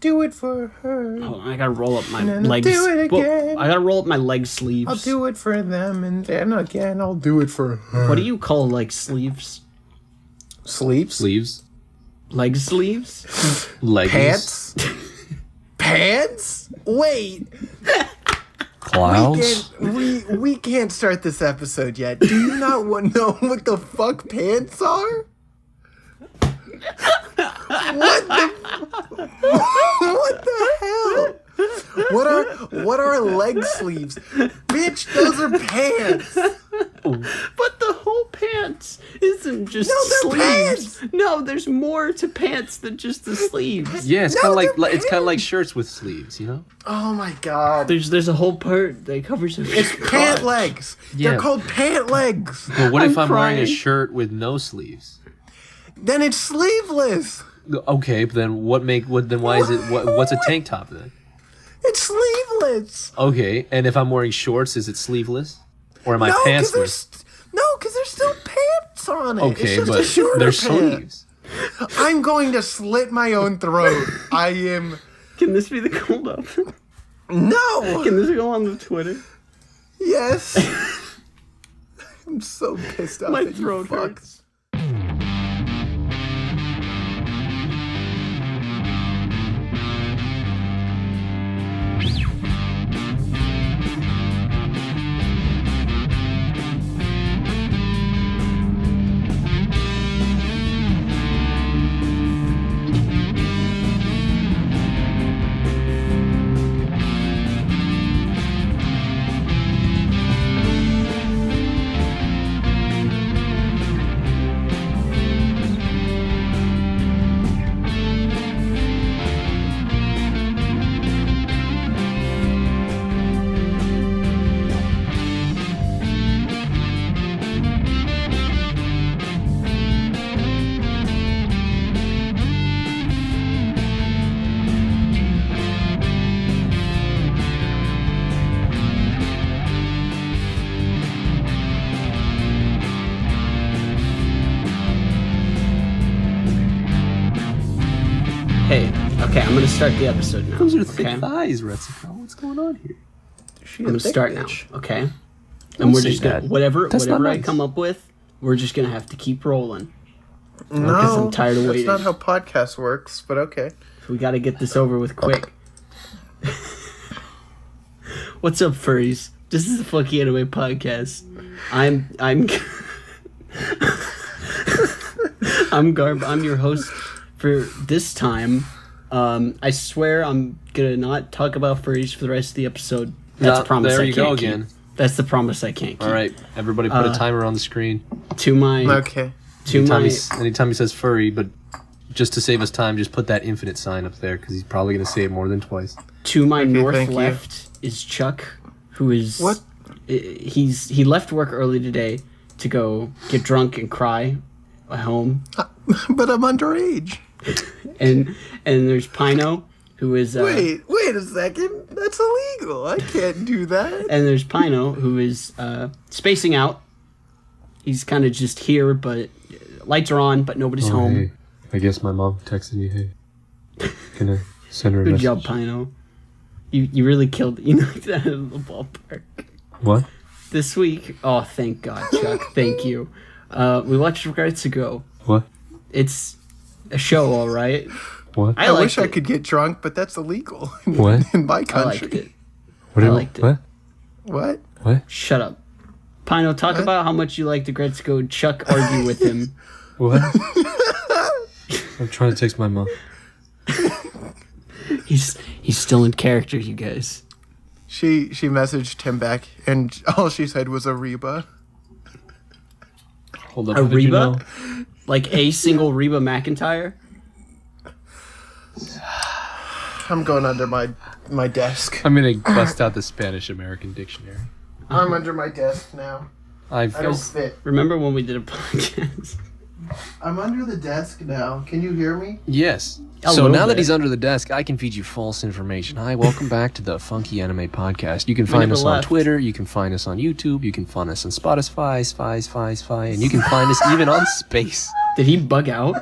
do it for her. Oh, I gotta roll up my And legs. do it again. I gotta roll up my leg sleeves. I'll do it for them, and then again I'll do it for her. What do you call leg sleeves? Sleeves? Leg sleeves? Pants? Pants? Wait. Clouds? We can't start this episode yet. Do you not know what the fuck pants are? What the hell? What are leg sleeves? Bitch, those are pants. But the whole pants isn't just No, they're sleeves. pants. No, there's more to pants than just the sleeves. Yeah, it's No, kind of like they're it's kind of like shirts with sleeves, you know? Oh my god. There's a whole part that covers it. It's pant legs. Yeah. They're called pant legs. But what if I'm wearing a crying. shirt with no sleeves? Then it's sleeveless. Okay, but then why is it what's a tank top then? It's sleeveless. Okay, and if I'm wearing shorts, is it sleeveless? Or am I pantsless? Because there's still pants on it. Okay, it's just a but shorter there's pant. sleeves. I'm going to slit my own throat. I am. Can this be the cold open? No. Can this go on the Twitter? Yes. I'm so pissed off. My at you throat fucks. hurts. Hey, okay, I'm gonna start the episode now. Those are thick okay? thighs, Retsuko. What's going on here? I'm gonna start now, okay? Don't And we're say just gonna that. whatever That's not I nice. come up with, we're just gonna have to keep rolling. No, I'm tired of waiting. That's not how podcast works, but okay. We gotta get this over with quick. What's up, furries? This is the Funky Anime Podcast. I'm I'm Garb. I'm your host for this time. I swear I'm gonna not talk about furries for the rest of the episode. That's a promise there I you can't go keep. again. That's the promise I can't keep. All right, everybody put a timer on the screen. To my Okay. Anytime he says furry, but just to save us time, just put that infinite sign up there because he's probably going to say it more than twice. To my north thank you. left is Chuck, who is What? He left work early today to go get drunk and cry at home. But I'm underage. And there's Pino, who is Wait a second. That's illegal. I can't do that. and there's Pino, who is spacing out. He's kind of just here, but lights are on, but nobody's home. Hey, I guess my mom texted me, hey, can I send her a Good message? job, Pino. You really killed it. You knocked that out of the ballpark. What? This week, oh, thank God, Chuck. Thank you. We watched Aggretsuko. What? It's a show, all right. What? I wish I liked it. could get drunk, but that's illegal in, What? in my I country. liked it. What? I liked it. What? What? What? Shut up. Pino, talk about how much you liked Aggretsuko. Chuck, argue with him. What? I'm trying to text my mom. He's still in character, you guys. She messaged him back, and all she said was a Reba. Hold up. A how did you Reba? know? Like a single Reba McEntire? I'm going under my desk. I'm going to bust out the Spanish American dictionary. I'm under my desk now. I don't fit. Remember when we did a podcast? I'm under the desk now. Can you hear me? Yes. A So little now that bit. he's under the desk, I can feed you false information. Hi, welcome back to the Funky Anime Podcast. You can find never us on left. Twitter, you can find us on YouTube, you can find us on Spotify, and you can find us even on Space. Did he bug out?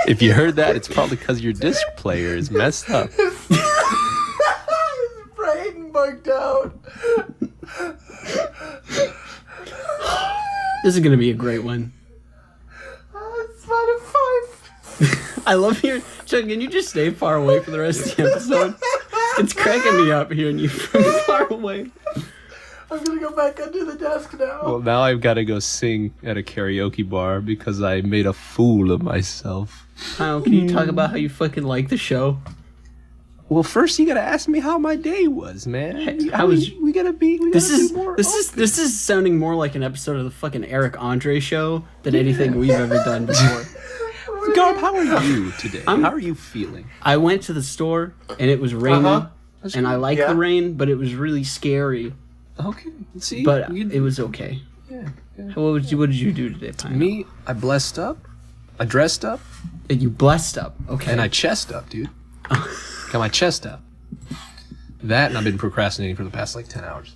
If you heard that, it's probably because your disc player is messed up. His brain bugged out. This is gonna be a great one. It's not a 5. I love hearing Chuck. Can you just stay far away for the rest of the episode? It's cracking me up hearing you from far away. I'm gonna go back under the desk now. Well, now I've got to go sing at a karaoke bar because I made a fool of myself. Kyle, can you talk about how you fucking like the show? Well, first you gotta ask me how my day was, man. How was- We gotta be. This is sounding more like an episode of the fucking Eric Andre show than anything we've ever done before. Garb, how are you today? How are you feeling? I went to the store and it was raining, and I like Yeah. the rain, but it was really scary. Okay. See, But it was okay. yeah. What did you do today, Pino? Me, I blessed up, I dressed up, You blessed up. Okay. and I chest up, dude. Got my chest up. That, and I've been procrastinating for the past like 10 hours.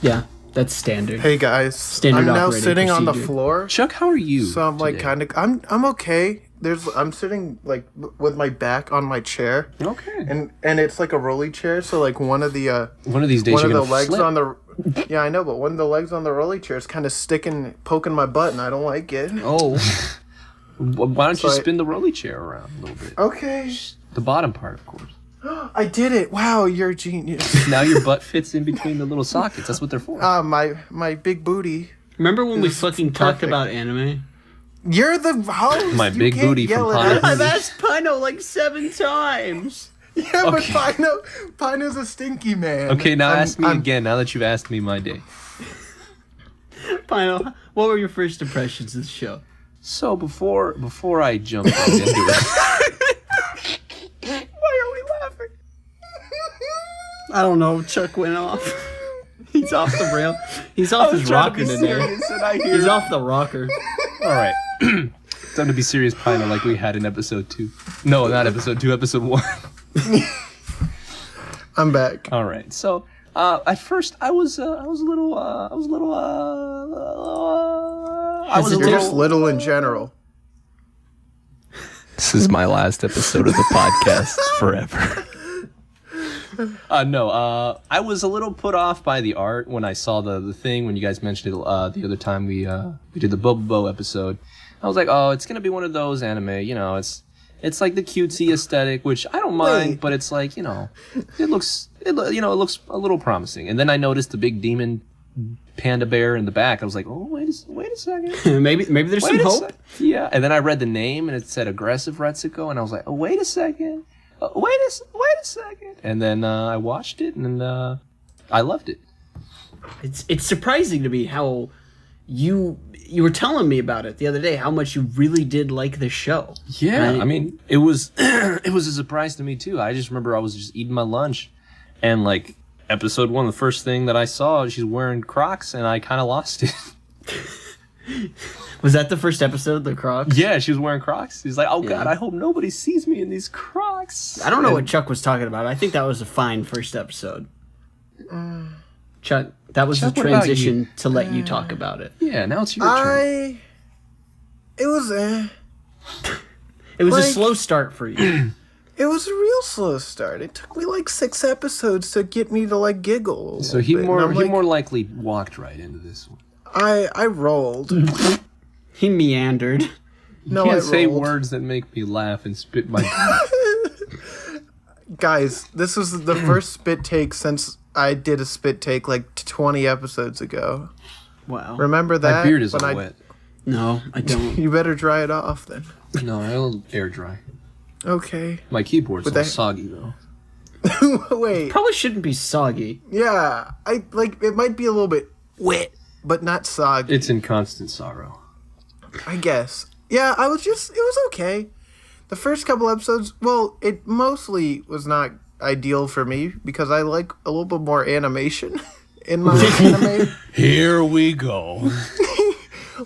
Yeah, that's standard. Hey guys, Standard I'm now operating sitting on the procedure. floor, Chuck, how are you? so I'm like today? kind of. I'm okay. I'm sitting like with my back on my chair, Okay. and it's like a rolly chair. So like one of the One of these days one you're of the gonna legs flip. on the yeah, I know, but one of the legs on the rolly chair is kind of poking my butt, and I don't like it. Oh, Why don't you So I- spin the rolly chair around a little bit? Okay, The bottom part, of course. I did it. Wow, you're a genius. Now your butt fits in between the little sockets. That's what they're for. My big booty. remember when we This is fucking talked perfect. about anime? You're the host. My You big can't booty yell from at Pino. us. I've asked Pino like 7 times. Yeah, Okay. but Pino's a stinky man. Okay, now ask me I'm- again. Now that you've asked me my day. Pino, what were your first impressions of the show? So before I jump right into it, Why are we laughing? I don't know. Chuck went off. He's off the rail. He's off his rocker today. He's off the rocker. all right. Time to be serious, Pino, like we had in episode 2. No, not episode 2. Episode 1. I'm back. All right. So at first I was a little. You're just little in general. This is my last episode of the podcast forever. I was a little put off by the art when I saw the thing when you guys mentioned it the other time we did the Bobo episode. I was like, oh, it's gonna be one of those anime, you know, it's like the cutesy aesthetic, which I don't mind, Wait. but it's like, you know, it looks a little promising. And then I noticed the big demon panda bear in the back. I was like, oh, wait a second. maybe there's some hope. Yeah, and then I read the name and it said Aggretsuko, and I was like, oh, wait a second. Wait a second. And then I watched it and I loved it. It's surprising to me how you were telling me about it the other day, how much you really did like the show. Yeah, Right? I mean, it was it was a surprise to me too. I just remember I was just eating my lunch, and like episode 1, the first thing that I saw, she's wearing Crocs, and I kind of lost it. Was that the first episode, the Crocs? Yeah, she was wearing Crocs. He's like, oh Yeah. god, I hope nobody sees me in these Crocs. I don't know what Chuck was talking about. I think that was a fine first episode. Chuck, that was Chuck, the what about transition to let you talk about it. Yeah, now it's your turn. It was It was a Like- slow start for you. It was a real slow start. It took me like 6 episodes to get me to like giggle. a So little he bit. And more I'm he like, more likely walked right into this one. I rolled. He meandered. No, Can't I say rolled. words that make me laugh and spit my. Guys, this was the first spit take since I did a spit take like 20 episodes ago. Wow. Remember that? My beard is When all I- wet. No, I don't. You better dry it off then. No, I'll air dry. Okay. My keyboard's But all that- soggy though. Wait. Probably shouldn't be soggy. Yeah, I like it might be a little bit wet, but not soggy. It's in constant sorrow. I guess. Yeah, it was okay. The first couple episodes, well, it mostly was not ideal for me because I like a little bit more animation in my anime. Here we go.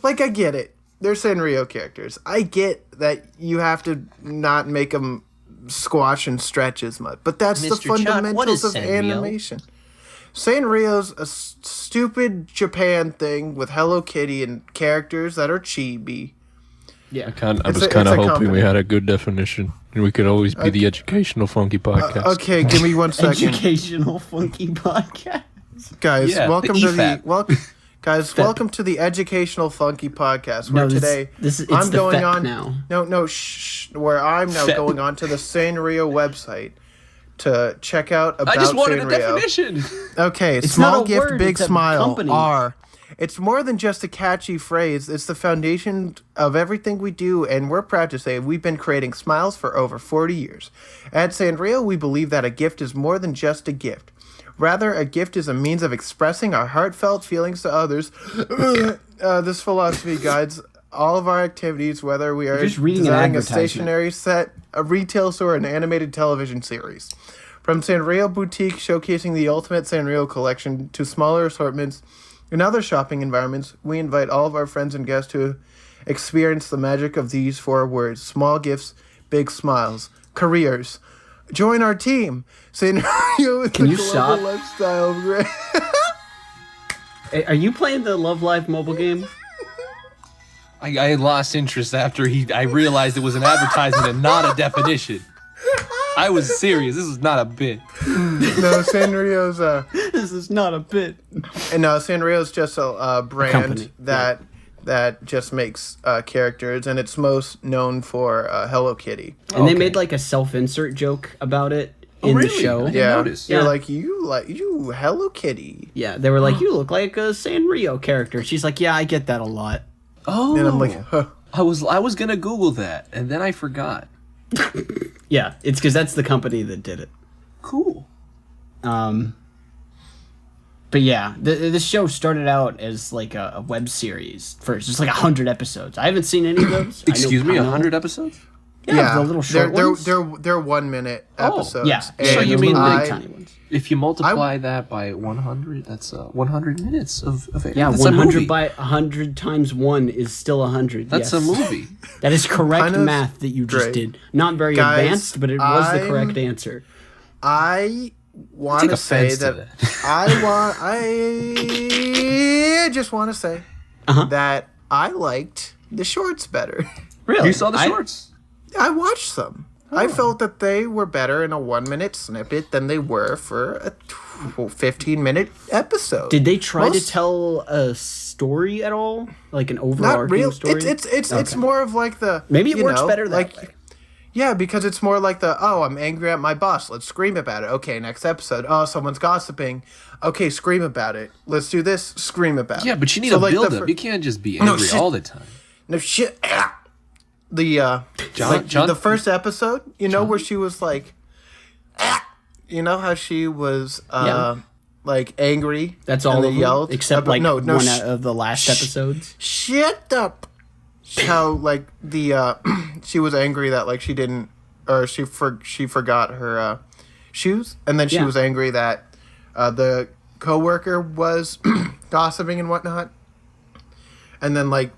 Like, I get it. They're Sanrio characters. I get that you have to not make them squash and stretch as much, but that's the Mr. Chuck, what is fundamentals of Sanrio? animation. Sanrio's a stupid Japan thing with Hello Kitty and characters that are chibi. Yeah. I was kind of hoping we had a good definition, and we could always be the educational funky podcast. Okay, give me 1 second. Educational funky podcast. Guys, Yeah, welcome the to EFAP. welcome to the Educational Funky Podcast. Where today it's I'm the going FEP on now. No, shh. Where I'm now FEP. going on to the Sanrio website to check out about I just wanted Sanrio. a definition. Okay, It's small not a gift, word, big it's a smile. company. R. It's more than just a catchy phrase. It's the foundation of everything we do, and we're proud to say we've been creating smiles for over 40 years. At Sanrio, we believe that a gift is more than just a gift. Rather, a gift is a means of expressing our heartfelt feelings to others. This philosophy guides all of our activities, whether we are just reading an designing a advertisement. stationery set, a retail store, or an animated television series. From Sanrio Boutique, showcasing the ultimate Sanrio collection, to smaller assortments in other shopping environments, we invite all of our friends and guests to experience the magic of these 4 words: small gifts, big smiles, careers. Join our team. Sanrio is Can the you global stop? lifestyle. Hey, are you playing the Love Live mobile game? I lost interest after I realized it was an advertisement and not a definition. I was serious. This was not a bit. No, Sanrio's This is not a bit. Sanrio's just a brand company, that just makes characters, and it's most known for Hello Kitty. And they Okay. made like a self-insert joke about it in the show. I didn't notice. You're Yeah. like you Hello Kitty, Yeah, they were like, you look like a Sanrio character. She's like, yeah, I get that a lot. Oh, and I'm like, huh. I was gonna Google that, and then I forgot. Yeah, it's because that's the company that did it. Cool. But yeah, this show started out as like a web series first. It's like 100 episodes. I haven't seen any of those. Excuse me, I know- 100 episodes? Yeah, the little short ones. they're 1 minute episodes. Yeah, So yeah, you those mean little the big tiny ones. If you multiply that by 100, that's 100 minutes of Yeah, that's 100 a movie. by 100 times 1 is still 100. That's yes. a movie. That is correct Pino's math that you just great. did. Not very Guys, advanced, but it was the I'm- correct answer. I want Take to say offense to that I just want to say that I liked the shorts better. Really? You saw the shorts. I watched them. I felt that they were better in a 1 minute snippet than they were for a 15-minute episode. Did they try to Most- tell a story at all? Like an Not overarching real. story? It's Okay. more of like the Maybe it you works know, better that like, way. Yeah, because it's more like I'm angry at my boss. Let's scream about it. Okay, next episode. Oh, someone's gossiping. Okay, scream about it. Let's do this. Scream about it. Yeah, but you need So, a like, the build-up. fir- You can't just be angry shit. all the time. No shit. John? The first episode, where she was like, you know how she was like angry. That's all and of they them, yelled except about- like one out of the last episodes. Shut up. How like the she was angry that like she didn't, or she forgot her shoes, and then she Yeah. was angry that the coworker was gossiping and whatnot, and then like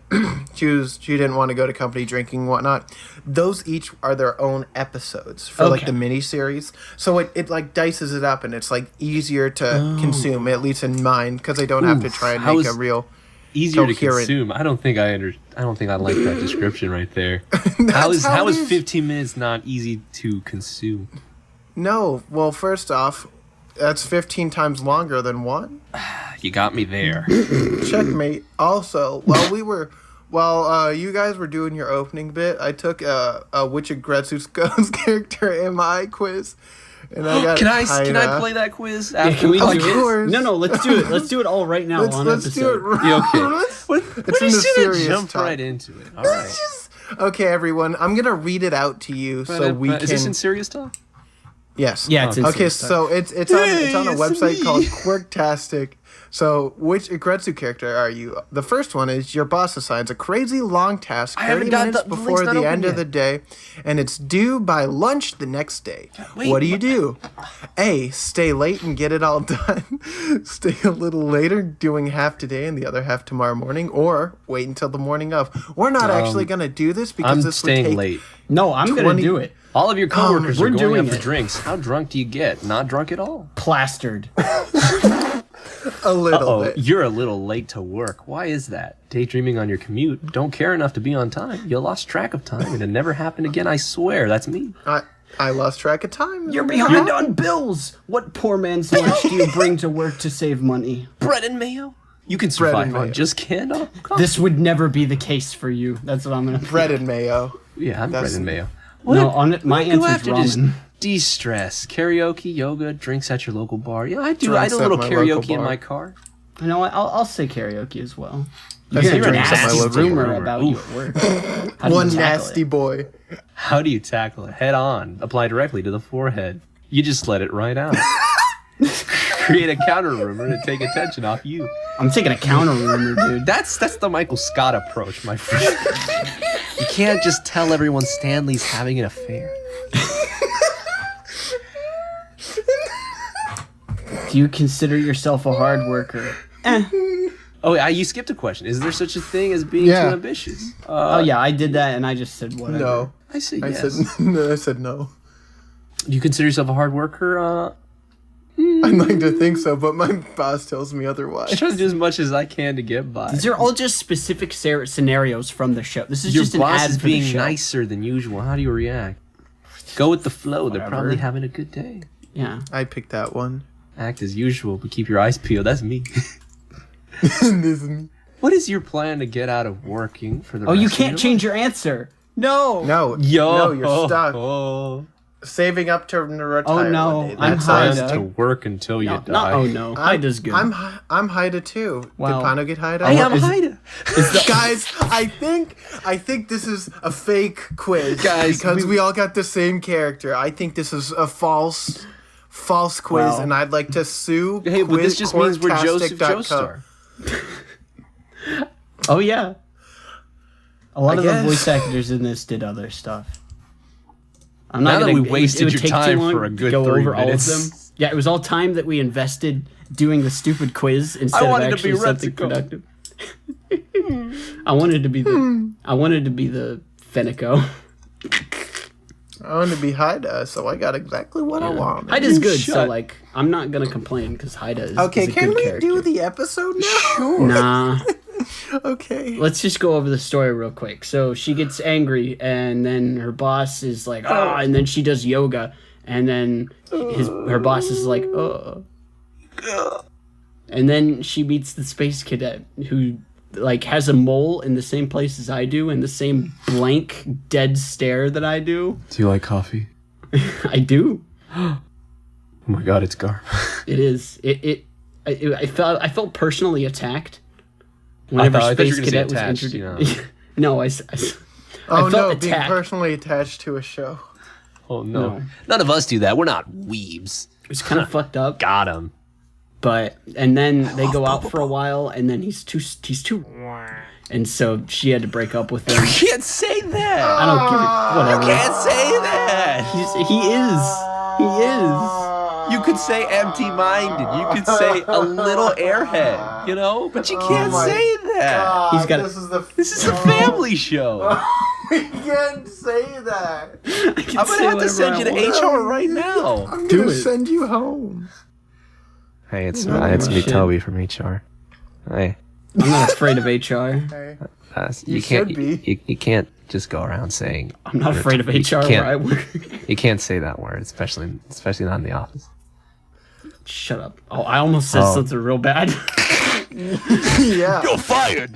she didn't want to go to company drinking and whatnot. Those each are their own episodes for like Okay. the mini series, so it like dices it up, and it's like easier to consume, at least in mind, because they don't have to try and How make is- a real. Easier to Coherent. consume. I don't think I like that description right there. how is how it is. 15 minutes not easy to consume? No, well, first off, that's 15 times longer than one. You got me there. Checkmate. Also, while you guys were doing your opening bit, I took a Which Aggretsuko's character am I quiz, and I got Can I kinda- play that quiz? Yeah, can we Of do course. it? No, let's do it. Let's do it all right now on Let's do it. episode. Yeah, okay. Let's- What it's you in the should have serious jumped talk. right into it. All right. Okay, everyone, I'm gonna read it out to you so we Is this in can. serious talk? Yes. Yeah, it's in Okay, serious so it's on a it's website me. called Quirktastic. So, which Aggretsu character are you? The first one is your boss assigns a crazy long task I haven't 30 got minutes the link's before not the open end of yet. the day, and it's due by lunch the next day. Wait, What do? A, stay late and get it all done. Stay a little later, doing half today and the other half tomorrow morning, or wait until the morning of. We're not actually going to do this because I'm this would staying take late. No, I'm gonna 20 do it. All of your coworkers we're are going doing out for it. drinks. How drunk do you get? Not drunk at all. Plastered. A little bit. You're a little late to work. Why is that? Daydreaming on your commute. Don't care enough to be on time. You lost track of time, and it never happened again. I swear, that's me. I lost track of time. You're behind on bills. What poor man's lunch do you bring to work to save money? Bread and mayo. You can survive on just canned coffee. This would never be the case for you. That's what I'm gonna. Bread and mayo. Yeah, I'm bread and mayo. No, on it. My answer's ramen. De-stress, karaoke, yoga, drinks at your local bar. Yeah, I do. Drinks I do a at little my karaoke local in bar. my car. You know what? I'll say karaoke as well. That's You're your an drinks at my nasty local rumor bar. about you at work. How do you One tackle nasty it? boy. How do you tackle it? Head on. Apply directly to the forehead. You just let it right out. Create a counter rumor to take attention off you. I'm taking a counter rumor, dude. That's the Michael Scott approach, my friend. You can't just tell everyone Stanley's having an affair. Do you consider yourself a hard worker? Oh, you skipped a question. Is there such a thing as being Yeah. too ambitious? Oh yeah, I did that, and I just said whatever. No. I say I yes. said no. Do you consider yourself a hard worker? I'd like to think so, but my boss tells me I otherwise. try to do as much as I can to get by. These are all just specific scenarios from the show. This is Your just an boss ad is for the being show. nicer than usual. How do you react? Go with the flow. They're Whatever. probably having a good day. Yeah. I picked that one. Act as usual, but keep your eyes peeled. That's me. This is me. What is your plan to get out of working for the Oh, rest you of can't your change your answer. No. No. Yo, No, you're stuck. Oh. Saving up to retire. Oh, no, one day. I'm That's high. us. To work until you No, die. not, oh no. Haida's good. I'm Haida too. Wow. Did Pino get Haida? I am Is- Haida. Guys, I think this is a fake quiz. Guys, because we all got the same character. I think this is a false quiz, Well. and I'd like to sue. Hey, but this just means we're Joseph Quiztastic.com. Joestar. Oh yeah. A lot I of guess. the voice actors in this did other stuff. I'm Now that gonna- we wasted would your take too time long for a to good go 3 over minutes. all of them. Yeah, it was all time that we invested doing the stupid quiz instead of wanted to actually be something Retsuko. productive. I wanted to be the Fenico. I want to be Haida, so I got exactly what I want. Haida's good, so Shut. like I'm not gonna complain because Haida is Okay, is a can good we character. do the episode now? Sure. Nah. Okay. Let's just go over the story real quick. So she gets angry, and then her boss is like, "Oh," and then she does yoga, and then her boss is like, "Oh," and then she meets the space cadet who like has a mole in the same place as I do, and the same blank dead stare that I do. Do you like coffee? I do. Oh my god, it's Garb. It is. I felt personally attacked whenever I thought you Space were gonna say Cadet was attached, introduced. you know. No, I Oh felt no, being attacked. personally attached to a show. Oh no. No. None of us do that. We're not weebs. It was kind of fucked up. Got him. But and then they go out for a while, and then he's too, and so she had to break up with him. You can't say that. I don't give a whatever. Can't say that. He is. You could say empty-minded. You could say a little airhead, you know? But you can't my say that. He's got- This is a family show. We can't say that. I'm gonna have to send you to HR right now. I'm Do gonna it. send you home. Hey, it's me, shit. Toby from HR. Hey, I'm not afraid of HR. Hey. you should can't be. you can't just go around saying I'm not afraid of you HR where can't- I work. You can't say that word, especially not in the office. Shut up. Oh, I almost said Oh. something real bad. Yeah. You're fired.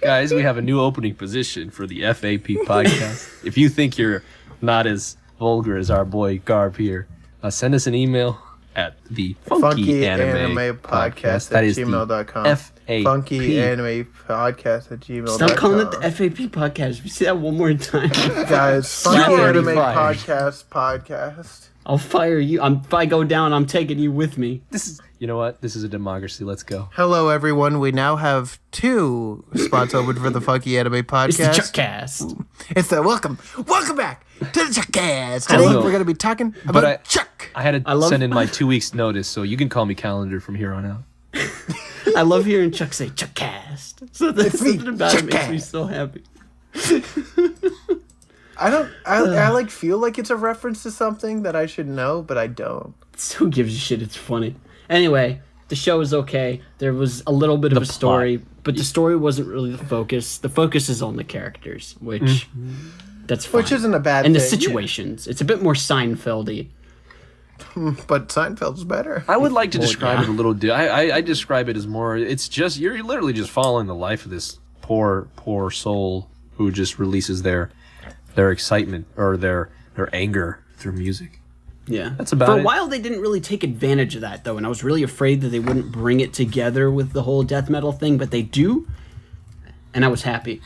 Guys, we have a new opening position for the FAP podcast. If you think you're not as vulgar as our boy Garb here, send us an email at the Funky Anime Podcast That at is gmail.com. the FAP. Funky Anime Podcast at gmail.com. Stop calling it the FAP podcast. If you say that one more time, Guys, Funky You're already Anime fired. Podcast. I'll fire you. If I go down, I'm taking you with me. This is, you know what? This is a democracy. Let's go. Hello, everyone. We now have 2 spots open for the Funky Anime Podcast. It's the Chuckcast. It's the welcome back to the Chuckcast. Today Hello. we're going to be talking about I- Chuck. I had to love- send in my 2 weeks notice, so you can call me calendar from here on out. I love hearing Chuck say Chuckcast. So there's me, something about it makes me Chuckcast. so happy. I like feel like it's a reference to something that I should know, but I don't. Who gives a shit? It's funny. Anyway, the show is okay. There was a little bit of a story, but the story wasn't really the focus. The focus is on the characters, which that's fine. Which isn't a bad and thing. the situations. It's a bit more Seinfeld-y. But Seinfeld's better. I would like to Well, describe yeah. it a little. I describe it as more. It's just you're literally just following the life of this poor soul who just releases their excitement or their anger through music. Yeah. That's about For it. a while, they didn't really take advantage of that, though, and I was really afraid that they wouldn't bring it together with the whole death metal thing, but they do, and I was happy.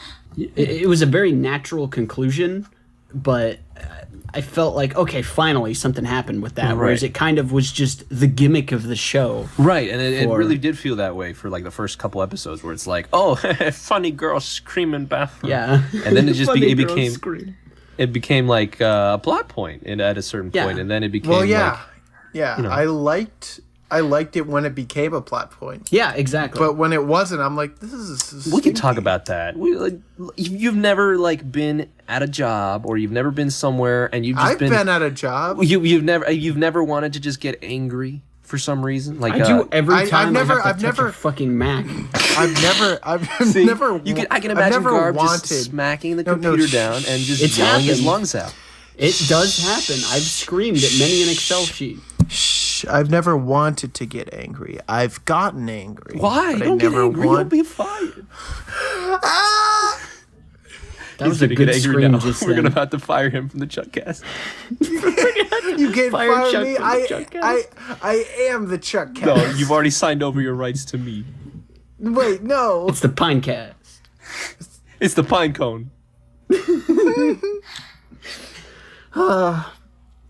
It was a very natural conclusion, but I felt like, okay, finally something happened with that, whereas Right. it kind of was just the gimmick of the show. Right, and it For- really did feel that way for like the first couple episodes, where it's like, oh, funny girl screaming bathroom. Yeah. And then it just Funny it girl became scream. it became like a plot point at a certain Yeah. point, and then it became Well, yeah, like, yeah. you know. I liked it when it became a plot point. Yeah, exactly. But when it wasn't, I'm like, this is. we could talk stinky. about that. You've never like been at a job, or you've never been somewhere, and you've just I've been at a job. you've never wanted to just get angry for some reason. Like I do every I've time never- I have to I've touch never- a fucking Mac. I've See, never. I can I've imagine never Garb wanted. just smacking the No, no, computer down and just It's yelling his happened. lungs out. It does happen. I've screamed at many an Excel sheet. Shh, I've never wanted to get angry. I've gotten angry. Why? but I Don't get never angry. You'll want- be fired. Ah! That was a He's gonna good get angry scream now. just We're then. gonna have to fire him from the Chuckcast. You can't Fire fire Chuck me. from the Chuckcast. I am the Chuck Cast. No, you've already signed over your rights to me. Wait, no. It's the Pinecast. It's the pine cone.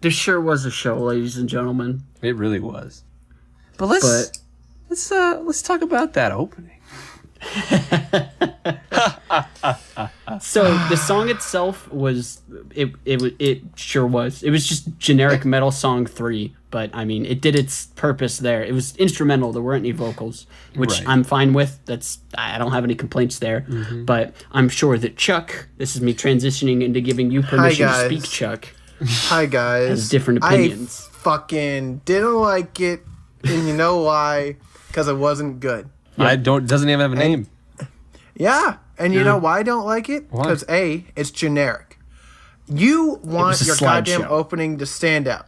There sure was a show, ladies and gentlemen. It really was. But let's talk about that opening. So the song itself was it sure was. It was just generic metal song 3, but I mean it did its purpose there. It was instrumental. There weren't any vocals, which Right. I'm fine with. I don't have any complaints there. But I'm sure that Chuck, this is me transitioning into giving you permission to guys. speak, Chuck. Hi guys. Has different opinions. I fucking didn't like it, and you know why? Because it wasn't good. Doesn't even have a name. Yeah, and you know why I don't like it? Why? Because A, it's generic. You want was a your goddamn slideshow. opening to stand out.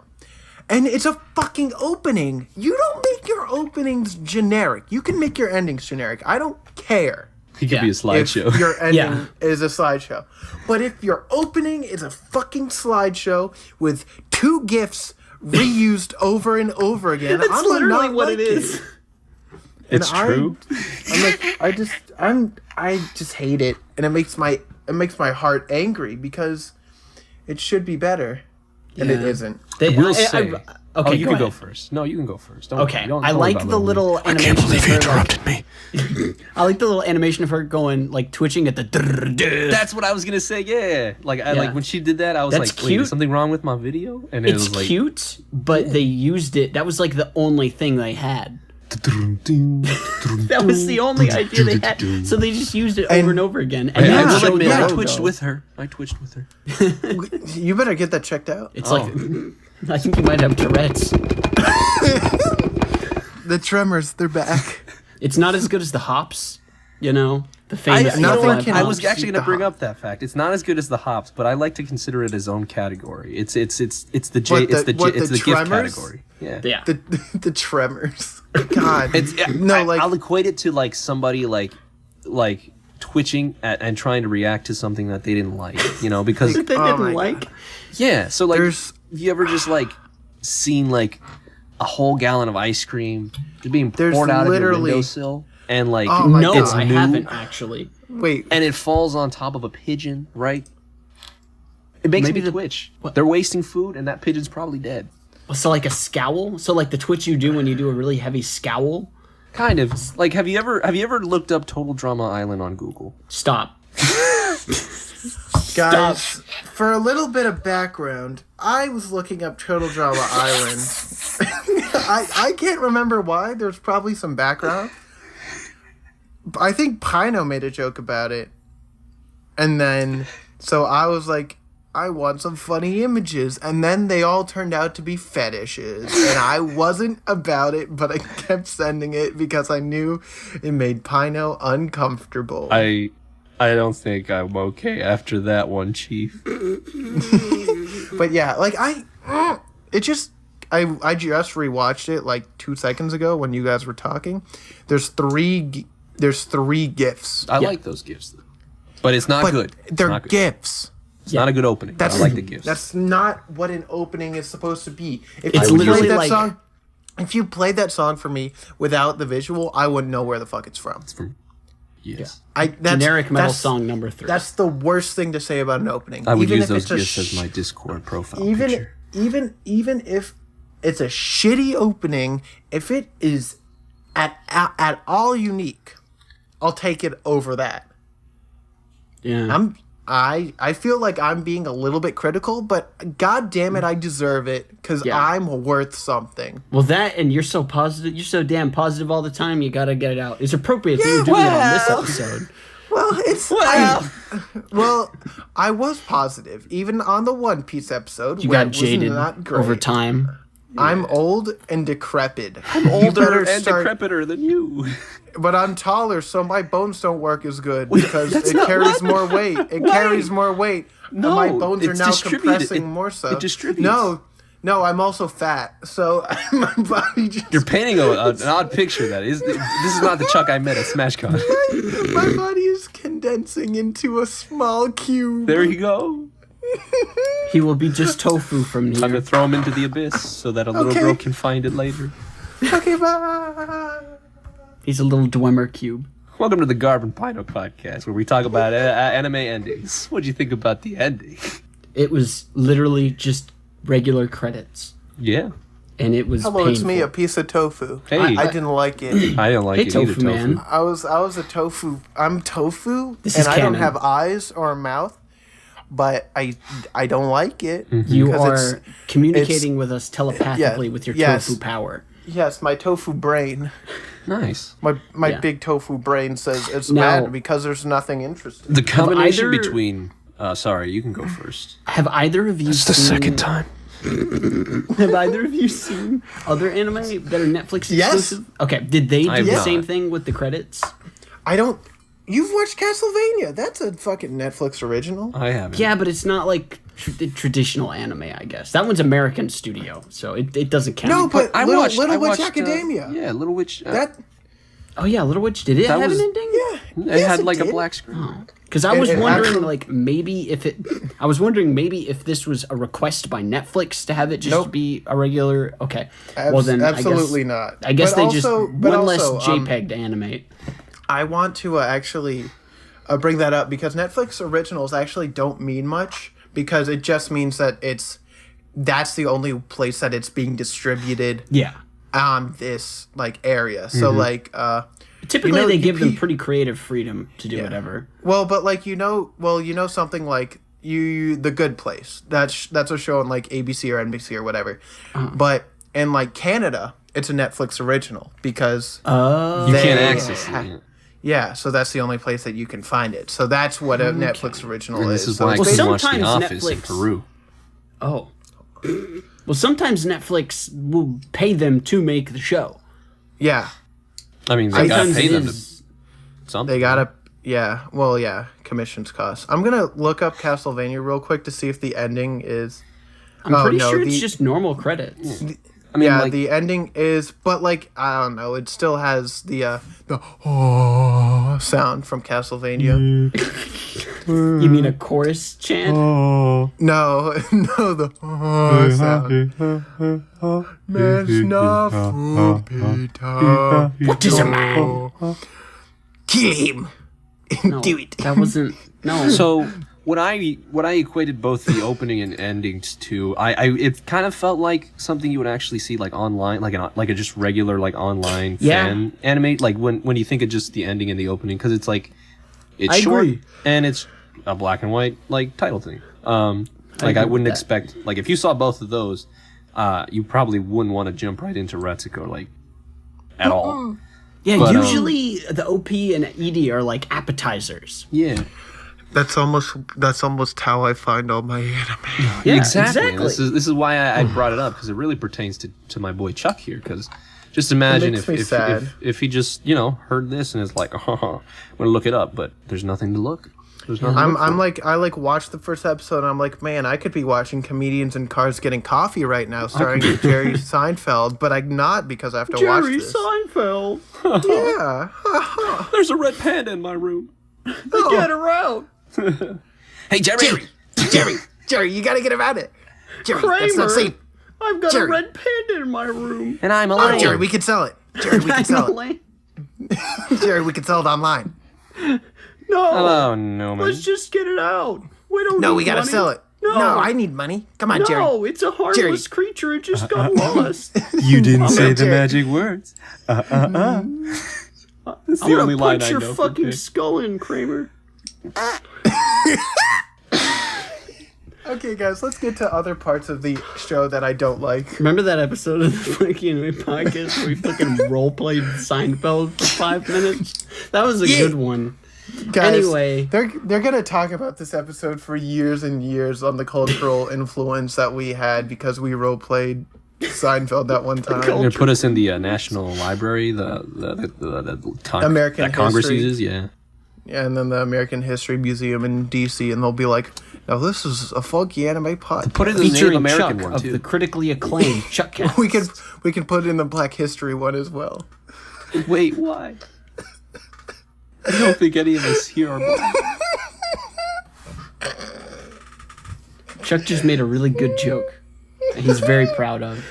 And it's a fucking opening. You don't make your openings generic. You can make your endings generic. I don't care He could be a if slideshow. your ending Yeah. is a slideshow. But if your opening is a fucking slideshow with 2 GIFs reused over and over again, That's I'm gonna literally not what like it is. It's and true. I'm like, I just hate it, and it makes my heart angry because it should be better, and it Yeah. isn't. We'll say. okay, Oh, you go can go ahead. first. No, you can go first. Don't Okay, worry. Don't I worry like about the me. little animation. Of her, me. I like the little animation of her going like twitching at the. That's what I was gonna say. Yeah, like Yeah. when she did that, I was That's like, "Wait, cute. is something wrong with my video?" And it It's was like, cute, but they used it. That was like the only thing they had. That was the only idea they had. So they just used it over and over again. And I then will showed admit, the I logo. twitched with her. I twitched with her. You better get that checked out. It's like I think you might have Tourette's. The tremors, they're back. It's not as good as the hops, you know, the famous. you know Eagle what? Eye Can- I hops. was actually Keep going to the bring up that fact. It's not as good as the hops, but I like to consider it its own category. It's the What, gift the tremors? category. Yeah. Yeah. The tremors. God. It's no, like I'll equate it to like somebody like twitching at, and trying to react to something that they didn't like, you know, because They Oh my didn't like. yeah. So like, There's- have you ever just like seen like a whole gallon of ice cream just being There's poured out of your literally- windowsill and like Oh my No, God. it's I new haven't actually. wait. and it falls on top of a pigeon, right? It makes Maybe me the- twitch. what? They're wasting food, and that pigeon's probably dead. So like a scowl. So like the twitch you do when you do a really heavy scowl. Kind of. Like, have you ever looked up Total Drama Island on Google? Stop. Guys, for a little bit of background, I was looking up Total Drama Island. I can't remember why. There's probably some background. I think Pino made a joke about it. And then, so I was like, I want some funny images. And then they all turned out to be fetishes. And I wasn't about it, but I kept sending it because I knew it made Pino uncomfortable. I don't think I'm okay after that one, Chief. But yeah, like I just rewatched it like 2 seconds ago when you guys were talking. There's three gifs. I like those gifts, though. But it's not good. They're not good. gifs. It's not a good opening. I like the gifts. That's not what an opening is supposed to be. If It's you literally played that like- song, if you played that song for me without the visual, I wouldn't know where the fuck it's from. Yes. Generic metal song number 3. That's the worst thing to say about an opening. I would Even use if those it's a gifts as my Discord profile even picture. even if it's a shitty opening, if it is at all unique, I'll take it over that. Yeah. I feel like I'm being a little bit critical, but god damn it, I deserve it because Yeah. I'm worth something. Well, that and you're so positive. You're so damn positive all the time. You gotta get it out. It's appropriate that you're doing it on this episode. Well, I was positive even on the One Piece episode. You where got it was jaded not great. over time. I'm old and decrepit. I'm older and decrepiter than you. But I'm taller, so my bones don't work as good because it carries more weight. It carries more weight. No, but my bones are it's now distributed. compressing more so. It distributes. No, I'm also fat, so my body just. You're painting an odd picture. This is not the Chuck I met at SmashCon. My body is condensing into a small cube. There you go. He will be just tofu from Time to here. throw him into the abyss so that a little Okay. girl can find it later. Okay, bye. He's a little Dwemer cube. Welcome to the Garb and Pino podcast, where we talk about anime endings. What'd you think about the ending? It was literally just regular credits, Yeah. and it was Hello, painful. it's me, a piece of tofu. Hey, I didn't like it. I don't like Hey, it either, tofu man. tofu. I was a tofu. I'm tofu, This and is I don't canon. have eyes or a mouth, but I don't like it. You because are communicating with us telepathically yeah, with your yes. tofu power. Yes, my tofu brain. Nice. My Yeah. big tofu brain says it's Now- mad because there's nothing interesting. The combination either- between... sorry, you can go first. Have either of you seen... time. Have either of you seen other anime that are Netflix Yes. exclusive? Okay, did they I do have the not. same thing with the credits? I don't. You've watched Castlevania? That's a fucking Netflix original. I haven't. Yeah, but it's not like the traditional anime, I guess. That one's American studio, so it doesn't count. No, but I Little, watched Little I Witch watched, Academia. yeah, Little Witch. That Oh yeah, Little Witch, did it That have was- an ending? yeah. It yes, had like a did. black screen. Because I was It wondering, actually- like, maybe if it... I was wondering maybe if this was a request by Netflix to have it just Nope. be a regular... Okay. Well, then absolutely I guess, not. I guess But they also- just... but One less also, JPEG to animate. I want to actually bring that up because Netflix originals actually don't mean much because it just means that that's the only place that it's being distributed Yeah. on this like area. So like Typically, You know, they you give them pe- pretty creative freedom to do whatever. well, but like you know something like The Good Place. That's a show on like ABC or NBC or whatever. But in like Canada, it's a Netflix original because Oh. You They can't access ha- it. yeah, so that's the only place that you can find it. So that's what a Netflix original And is. this is So why I it's couldn't Well, watch The sometimes Office in Netflix- Peru. Oh. Well, sometimes Netflix will pay them to make the show. yeah, I mean, they gotta Sometimes pay it them to is... something. they gotta. Yeah, well, yeah, commissions cost. I'm gonna look up Castlevania real quick to see if the ending is. I'm Oh, pretty no, sure it's the- just normal credits. I mean, Yeah, like, the ending is, but like I don't know, it still has the oh sound from Castlevania. You mean a chorus chant? No, no, the oh sound. What is a man? Kill him. No, Do it. that wasn't... No. so when I equated both the opening and endings to, it kind of felt like something you would actually see like online, like a just regular like online Yeah. fan anime. Like when you think of just the ending and the opening, because it's like it's I short agree. and it's a black and white like title thing. Like I agree wouldn't with that. expect, like if you saw both of those, you probably wouldn't want to jump right into Retsuko like at all. Yeah, But, usually the OP and ED are like appetizers. Yeah. That's almost how I find all my anime. Yeah, exactly. This is why I brought it up, because it really pertains to my boy Chuck here. Because just imagine if he just heard this and is like, oh, I'm gonna look it up, but there's nothing to look. There's nothing. I watched the first episode and I'm like, man, I could be watching comedians in cars getting coffee right now, starring Jerry Seinfeld, but I'm not because I have to watch this. Jerry Seinfeld. Yeah. There's a red panda in my room. Get around. Hey, Jerry. Jerry, you gotta get him out of it. Jerry, Kramer, that's not safe. I've got a red panda in my room. And I'm Oh, Elaine. Jerry, we can sell it. Jerry, we can sell it. Jerry, we can sell it online. No. Oh, no, man. Let's just get it out. We don't No, need we gotta money. sell it. No, I need money. Come on, Jerry. No, it's a harmless creature. It just got lost. You didn't say the Jerry. magic words. That's the I'm only gonna line punch I your know. fucking skull in, Kramer. Okay, guys, let's get to other parts of the show that I don't like. Remember that episode of the fucking podcast where we fucking roleplayed Seinfeld for 5 minutes? That was a good one. Guys, Anyway. they're gonna talk about this episode for years and years on the cultural influence that we had because we role-played Seinfeld that one time. They're gonna put us in the National Library, the American that Congress history. uses, yeah. Yeah, and then the American History Museum in DC, and they'll be like, "Now this is a funky anime podcast." Put it in the Native Featuring American Chuck one of too. the critically acclaimed Chuck Cast. we can put it in the Black History one as well. Wait, why? I don't think any of us here are black. Chuck just made a really good joke that he's very proud of.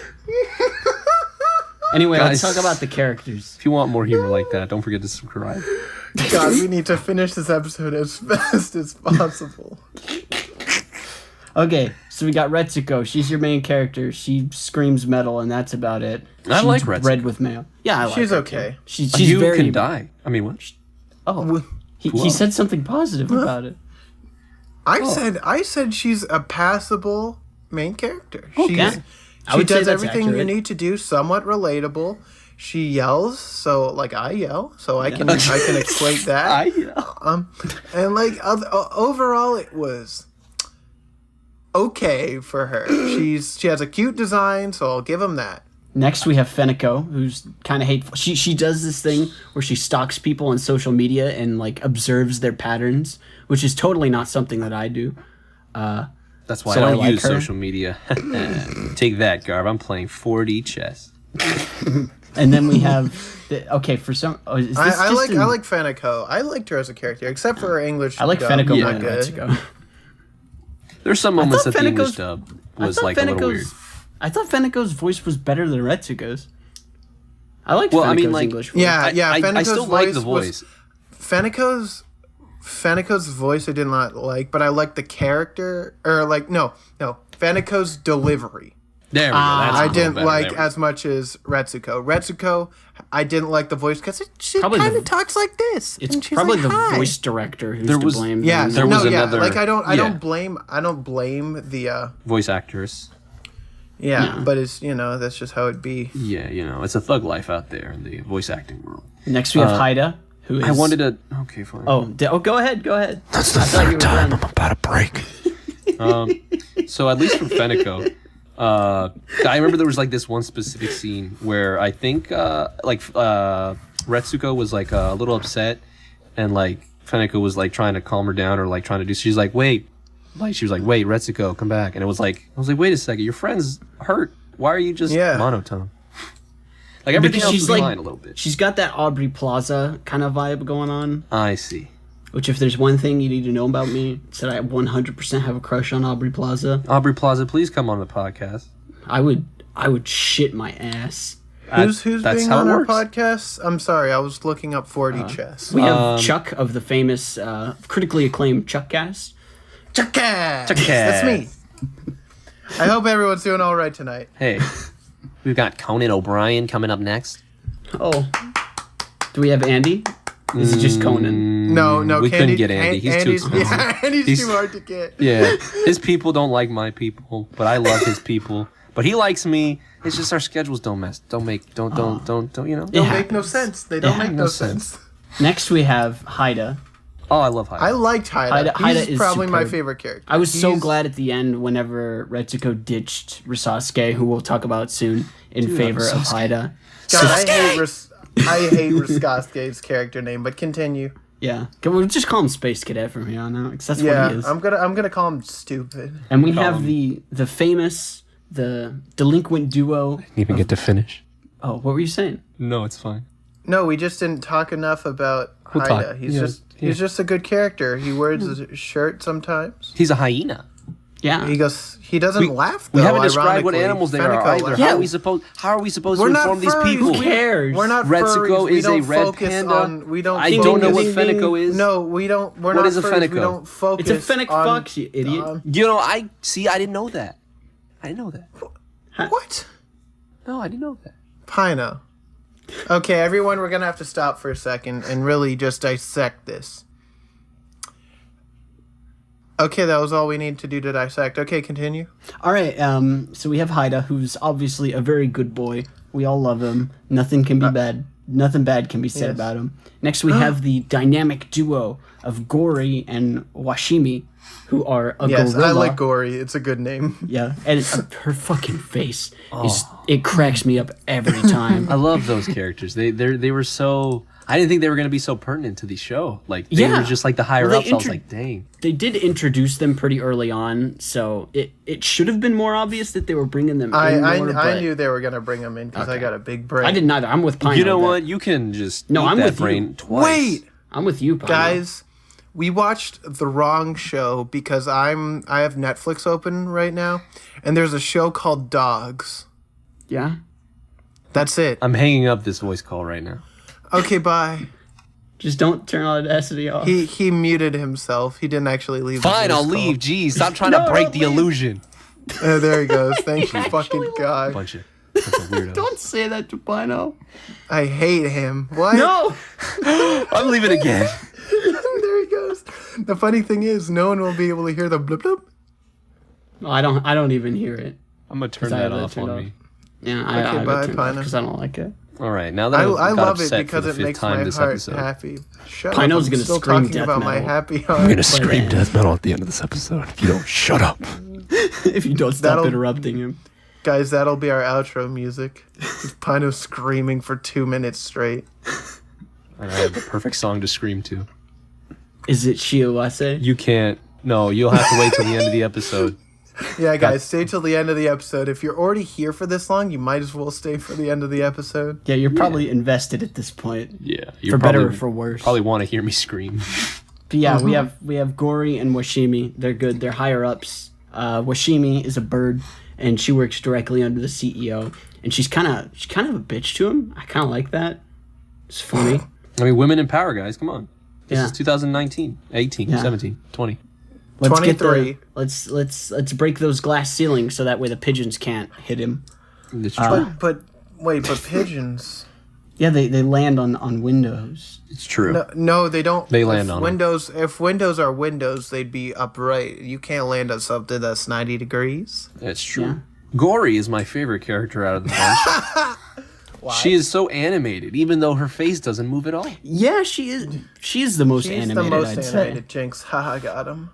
Anyway, Guys. let's talk about the characters. If you want more humor like that, don't forget to subscribe. God, we need to finish this episode as fast as possible. Okay, so we got Retsuko. She's your main character. She screams metal, and that's about it. I like She's Retsuko. Red with mail. Yeah, I like She's her okay. too. She's You very. can die. I mean, what? Oh, he said something positive about it. I said she's a passable main character. Okay. I She would say does that's everything you accurate. need to do, somewhat relatable. She yells, so like I yell, so I can equate that. And like overall, it was okay for her. She has a cute design, so I'll give him that. Next, we have Feniko, who's kind of hateful. She does this thing where she stalks people on social media and like observes their patterns, which is totally not something that I do. That's why So I I don't like use her. social media. Take that, Garb. I'm playing 4D chess. And then we have for some. Oh, is this I just like Feniko. I liked her as a character, except for her English. I like dub. Feniko Not more than good. Retsuko. There's some moments that thought the English Feniko's- dub I was thought like a little weird. I thought Feniko's voice was better than Retsuko's. I liked Well, Feniko's I mean, like, English voice. Yeah, I Feniko's still like the was- voice. Feniko's voice I did not like, but I liked the character, or like no, Feniko's delivery. There we go. That's a I little didn't better. like There we go. as much as Retsuko. Retsuko, I didn't like the voice because she Probably kind the- of talks like this. It's and she's probably like, the "Hi." voice director who's There to was- blame. Yeah, There was no, another- like I don't yeah. blame the Voice actrors. Yeah. but it's that's just how it be. Yeah, it's a thug life out there in the voice acting world. Next we have Haida, who is. I wanted to. Okay, fine. Go ahead. That's the third time I'm about to break. So at least for Feniko, I remember there was like this one specific scene where I think Retsuko was like a little upset, and like Feniko was like trying to calm her down or like trying to do. She's like, wait, she was like, wait, Retsuko, come back, and it was like, I was like, wait a second, your friend's hurt. Why are you just monotone? Like everything Because else she's was like fine a little bit. she's got that Aubrey Plaza kind of vibe going on. I see. Which, if there's one thing you need to know about me, it's that I 100% have a crush on Aubrey Plaza. Aubrey Plaza, please come on the podcast. I would shit my ass. Who's that's being how on it our works. podcast? I'm sorry, I was looking up 4D chess. We have Chuck of the famous, critically acclaimed Chuckcast. Chuckcast! Chuckcast. That's me. I hope everyone's doing all right tonight. Hey, we've got Conan O'Brien coming up next. Oh, do we have Andy? Is it just Conan? No, we couldn't get Andy. He's too Andy's, expensive. yeah, Andy's He's- too hard to get. Yeah, his people don't like my people, but I love his people. But he likes me. It's just our schedules don't Don't Yeah. make no sense. They It don't make happens. no sense. Next Next we have Haida, Oh, I love Haida. I liked Haida. Haida He's is probably my superb. favorite character. I was so He's- glad at the end whenever Retsuko ditched Risasuke, who we'll talk about soon, in favor of Haida. God, I hate Risasuke's character name, but continue. Yeah, we'll just call him Space Cadet from here on out, because that's what Yeah, he is. I'm gonna call him stupid. And we have the famous, the delinquent duo. Didn't even get to finish. Oh, what were you saying? No, it's fine. No, we just didn't talk enough about We'll Haida. talk. He's just a good character. He wears his shirt sometimes. He's a hyena. Yeah. He doesn't laugh though. We haven't described what ironically. animals they are Fenico either. laughs. How are we supposed We're to not inform these furries. people? Who cares? We're not Retsuko furries. We is a don't red focus panda. on. We don't. I focus- don't know what Ding, ding, ding. Fenico is. No, we don't. We're What not is a furries. We Fenico? don't focus. It's a Fennec on, fox, you idiot. You know, I didn't know that. I didn't know that. What? No, I didn't know that. Pino. Okay, everyone, we're gonna have to stop for a second and really just dissect this. Okay, that was all we need to do to dissect. Okay, continue. All right, so we have Haida, who's obviously a very good boy. We all love him. Nothing can be bad. Nothing bad can be said Yes. about him. Next, we have the dynamic duo of Gori and Washimi, who are a Yes, gorilla. I like Gory. It's a good name. Yeah, and her fucking face it cracks me up every time. I love those characters. They were so. I didn't think they were going to be so pertinent to the show. Like they Yeah. were just like the higher Well, ups. they I was like, dang. They did introduce them pretty early on, so it should have been more obvious that they were bringing them in more, I but knew they were gonna bring him in because I got a big brain. I didn't either. I'm with Pino. You know that- what? You can just No, eat I'm that with you. brain twice. Wait, I'm with you, Pino. guys. We watched the wrong show because I have Netflix open right now, and there's a show called Dogs. Yeah? That's it. I'm hanging up this voice call right now. Okay, bye. Just don't turn Audacity off. He muted himself. He didn't actually leave. the Fine, voice I'll call. leave. Jeez, stop trying No, to break don't the leave. illusion. There he goes. Thank you, fucking God. Bunch of weirdos. Don't say that to Pino. I hate him. What? No! I'm leaving again. There he goes. The funny thing is, no one will be able to hear the blip blip. No, I don't even hear it. I'm gonna turn I that have that off turned on off. me. Yeah, Okay, I bye, turned Pino. because I don't like it. All right, now that I I've got love it upset because for it the fifth makes time my this heart episode. happy. Shut Pino's up. I'm gonna still scream talking death about my metal. happy I'm heart. gonna scream death metal at the end of this episode if you don't shut up. If you don't stop That'll- interrupting him. Guys, that'll be our outro music. Pino screaming for 2 minutes straight. And I have the perfect song to scream to. Is it Shiawase? You can't. No, you'll have to wait till the end of the episode. Yeah, guys, stay till the end of the episode. If you're already here for this long, you might as well stay for the end of the episode. Yeah, you're probably invested at this point. Yeah, For better or for worse. Probably want to hear me scream. But yeah, we have Gori and Washimi. They're good. They're higher ups. Washimi is a bird, and she works directly under the CEO. And she's kind of a bitch to him. I kind of like that. It's funny. I mean, women in power, guys. Come on. This Yeah. is 2019, 18, Yeah. 17, 20. Let's 23. Let's break those glass ceilings so that way the pigeons can't hit him. It's true. But pigeons. Yeah, they land on windows. It's true. No, they don't. They land if on 'em. windows. If windows are windows, they'd be upright. You can't land on something that's 90 degrees. It's true. Yeah. Gory is my favorite character out of the bunch. She is so animated, even though her face doesn't move at all. Yeah, she is. She is the most She's animated. the most I'd animated. Jinx, haha, got him.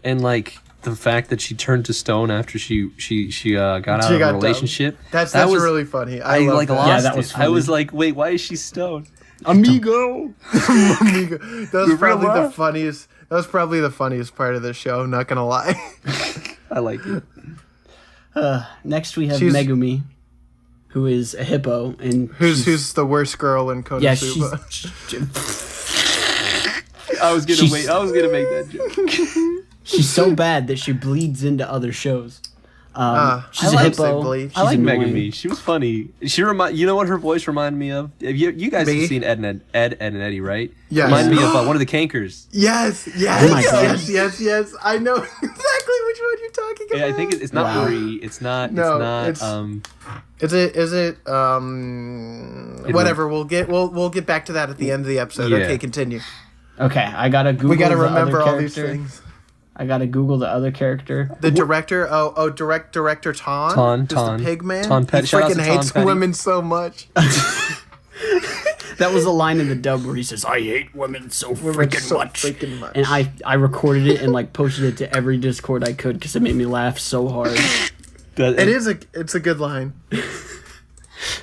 And like the fact that she turned to stone after she got out She of got a dumb. relationship. That's that was, really funny. I love like that. lost Yeah, that it. was I was funny. like, wait, why is she stoned? say. Amigo. That was probably the life. funniest. That was probably the funniest part of the show. Not gonna lie. I like it. Next we have She's- Megumi, who is a hippo, and Who's the worst girl in Konosuba? yeah, she's I was gonna She's- wait. I was gonna make that joke. she's so bad that she bleeds into other shows. She's a like hippo. Bleed. She's I like annoying. Megumi. She was funny. You know what her voice reminded me of? You guys Me? have seen Ed, and Eddie, right? Yes. Reminded me of one of the Cankers. Yes, Oh my God. yes. I know exactly which one you're talking about. Yeah, I think it's not Wow. Uri. It's not. No, it's not. it's- Is it whatever, we'll get back to that at the end of the episode. Yeah. Okay, continue. Okay, I gotta Google. We gotta the remember other all these character. things. I gotta Google the other character. The director, director Ton. Ton, Just Ton. the pig man. Ton Petty. He Shout out freaking to Ton hates Petty. women so much. That was a line in the dub where he says, "I hate women so freaking much." freaking much. And I recorded it and like posted it to every Discord I could because it made me laugh so hard. It's a good line.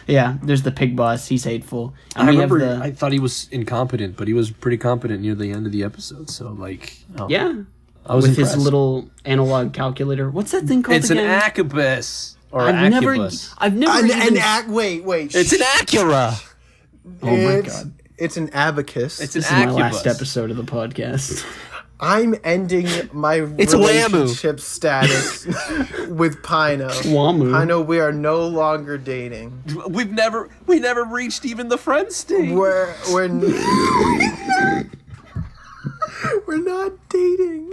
Yeah, there's the pig boss. He's hateful. And I we have remember I thought he was incompetent, but he was pretty competent near the end of the episode. So like, yeah, I was with impressed. his little analog calculator. What's that thing called It's again? an Acubus or I've never even. Wait. It's an Acura. Oh my god. It's an abacus. It's an This is my Acubus. last episode of the podcast. I'm ending my It's a Whammoo. relationship status with Pino. Whammoo. Pino, we are no longer dating. We never reached even the friend stage. We're we're not dating.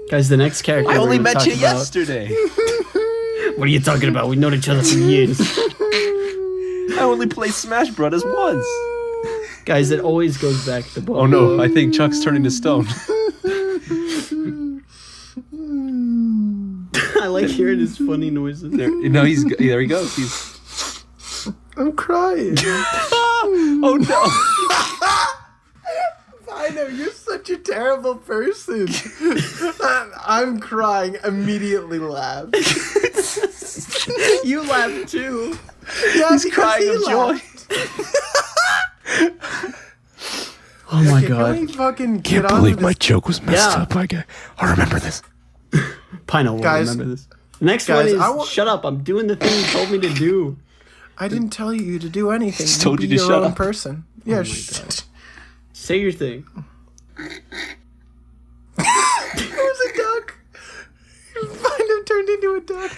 Guys, the next character I we're only gonna met you talk about- yesterday. What are you talking about? We've known each other for years. I only played Smash Brothers once. Guys, it always goes back to both. Oh no, I think Chuck's turning to stone. I like hearing his funny noises. there he goes. He's I'm crying. oh no. Pino, you're such a terrible person. I'm crying. Immediately laugh. You laugh too. Yeah, He's because crying he of joy. laughed. Oh my Can god. we fucking Can't get on believe with my this? joke was messed Yeah. up. I remember this. Pino will Guys- remember this. The next guys, one is I wa- shut up. I'm doing the thing you told me to do. I didn't tell you to do anything. Just told be you to your shut own up. person. Yeah. Say your thing. It was a duck. Pino turned into a duck.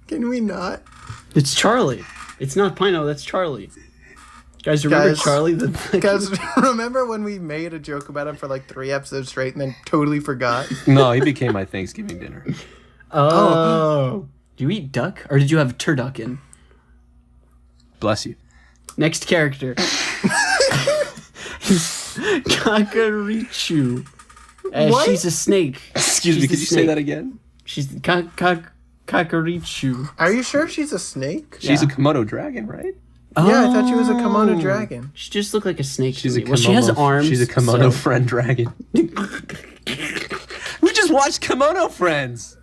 Can we not? It's Charlie. It's not Pino, that's Charlie. Guys, remember Guys- Charlie? The Guys, remember when we made a joke about him for like 3 episodes straight and then totally forgot? No, he became my Thanksgiving dinner. Oh. Do you eat duck? Or did you have turducken? Bless you. Next character. Kakarichu. What? She's a snake. Excuse me, She's could a you say snake. that again? She's Kakarichu. Are you sure she's a snake? She's Yeah. a Komodo dragon, right? Yeah, I thought she was a Oh. Komodo dragon. She just looked like a snake. She's to a me. Well, she has Komodo- arms. She's a Komodo so- friend dragon. We just watched Komodo Friends.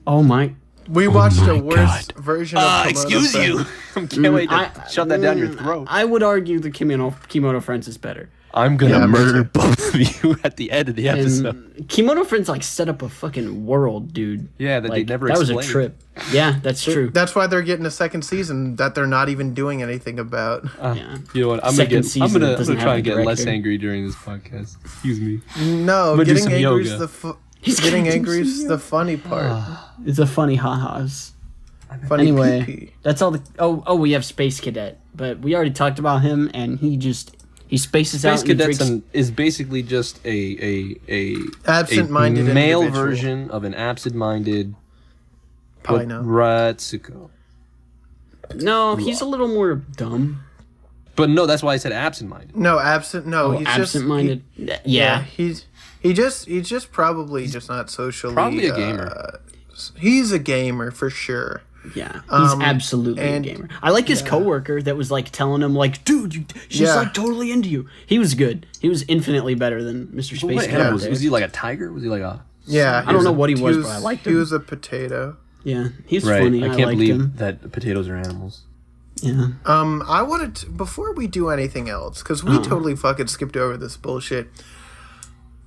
Oh my. We watched my a worse version of Komodo Excuse Friends. you. I can't wait to shove that down your throat. I would argue the Kimono Friends is better. I'm gonna Yeah, me murder too. both of you at the end of the episode. And Kimono Friends like set up a fucking world, dude. Yeah, that they Like, never That was a explained. trip. Yeah, that's true. That's why they're getting a second season that they're not even doing anything about. Yeah. You know what? I'm Second gonna season I'm gonna doesn't try have and a get less director. angry during this podcast. Excuse me. No, gonna do getting some angry is yoga. He's getting gonna do angry is some the funny part. It's a funny ha-has. Funny Anyway, pee-pee. that's all the. Oh, we have Space Cadet, but we already talked about him, and he spaces out. Space and he Cadets drinks- is basically just a Absent-minded male individual. version of an absent-minded Pino. Aggretsuko. No, he's a little more dumb. But no, that's why I said absent-minded. No, absent. No, he's Absent-minded. just. Yeah. He's just probably just not socially. Probably a gamer. He's a gamer for sure. Yeah, he's absolutely and- a gamer. I like his coworker that was like telling him like, "Dude, she's Yeah. like totally into you." He was good. He was infinitely better than Mr. Space What Cadet. animal there. was he like a tiger? Was he like a... Yeah, I don't know what he was, but I liked He him. was a potato. Yeah, he's Right. funny. I I can't liked believe him. that potatoes are animals. Yeah. I wanted to, before we do anything else, because we totally fucking skipped over this bullshit.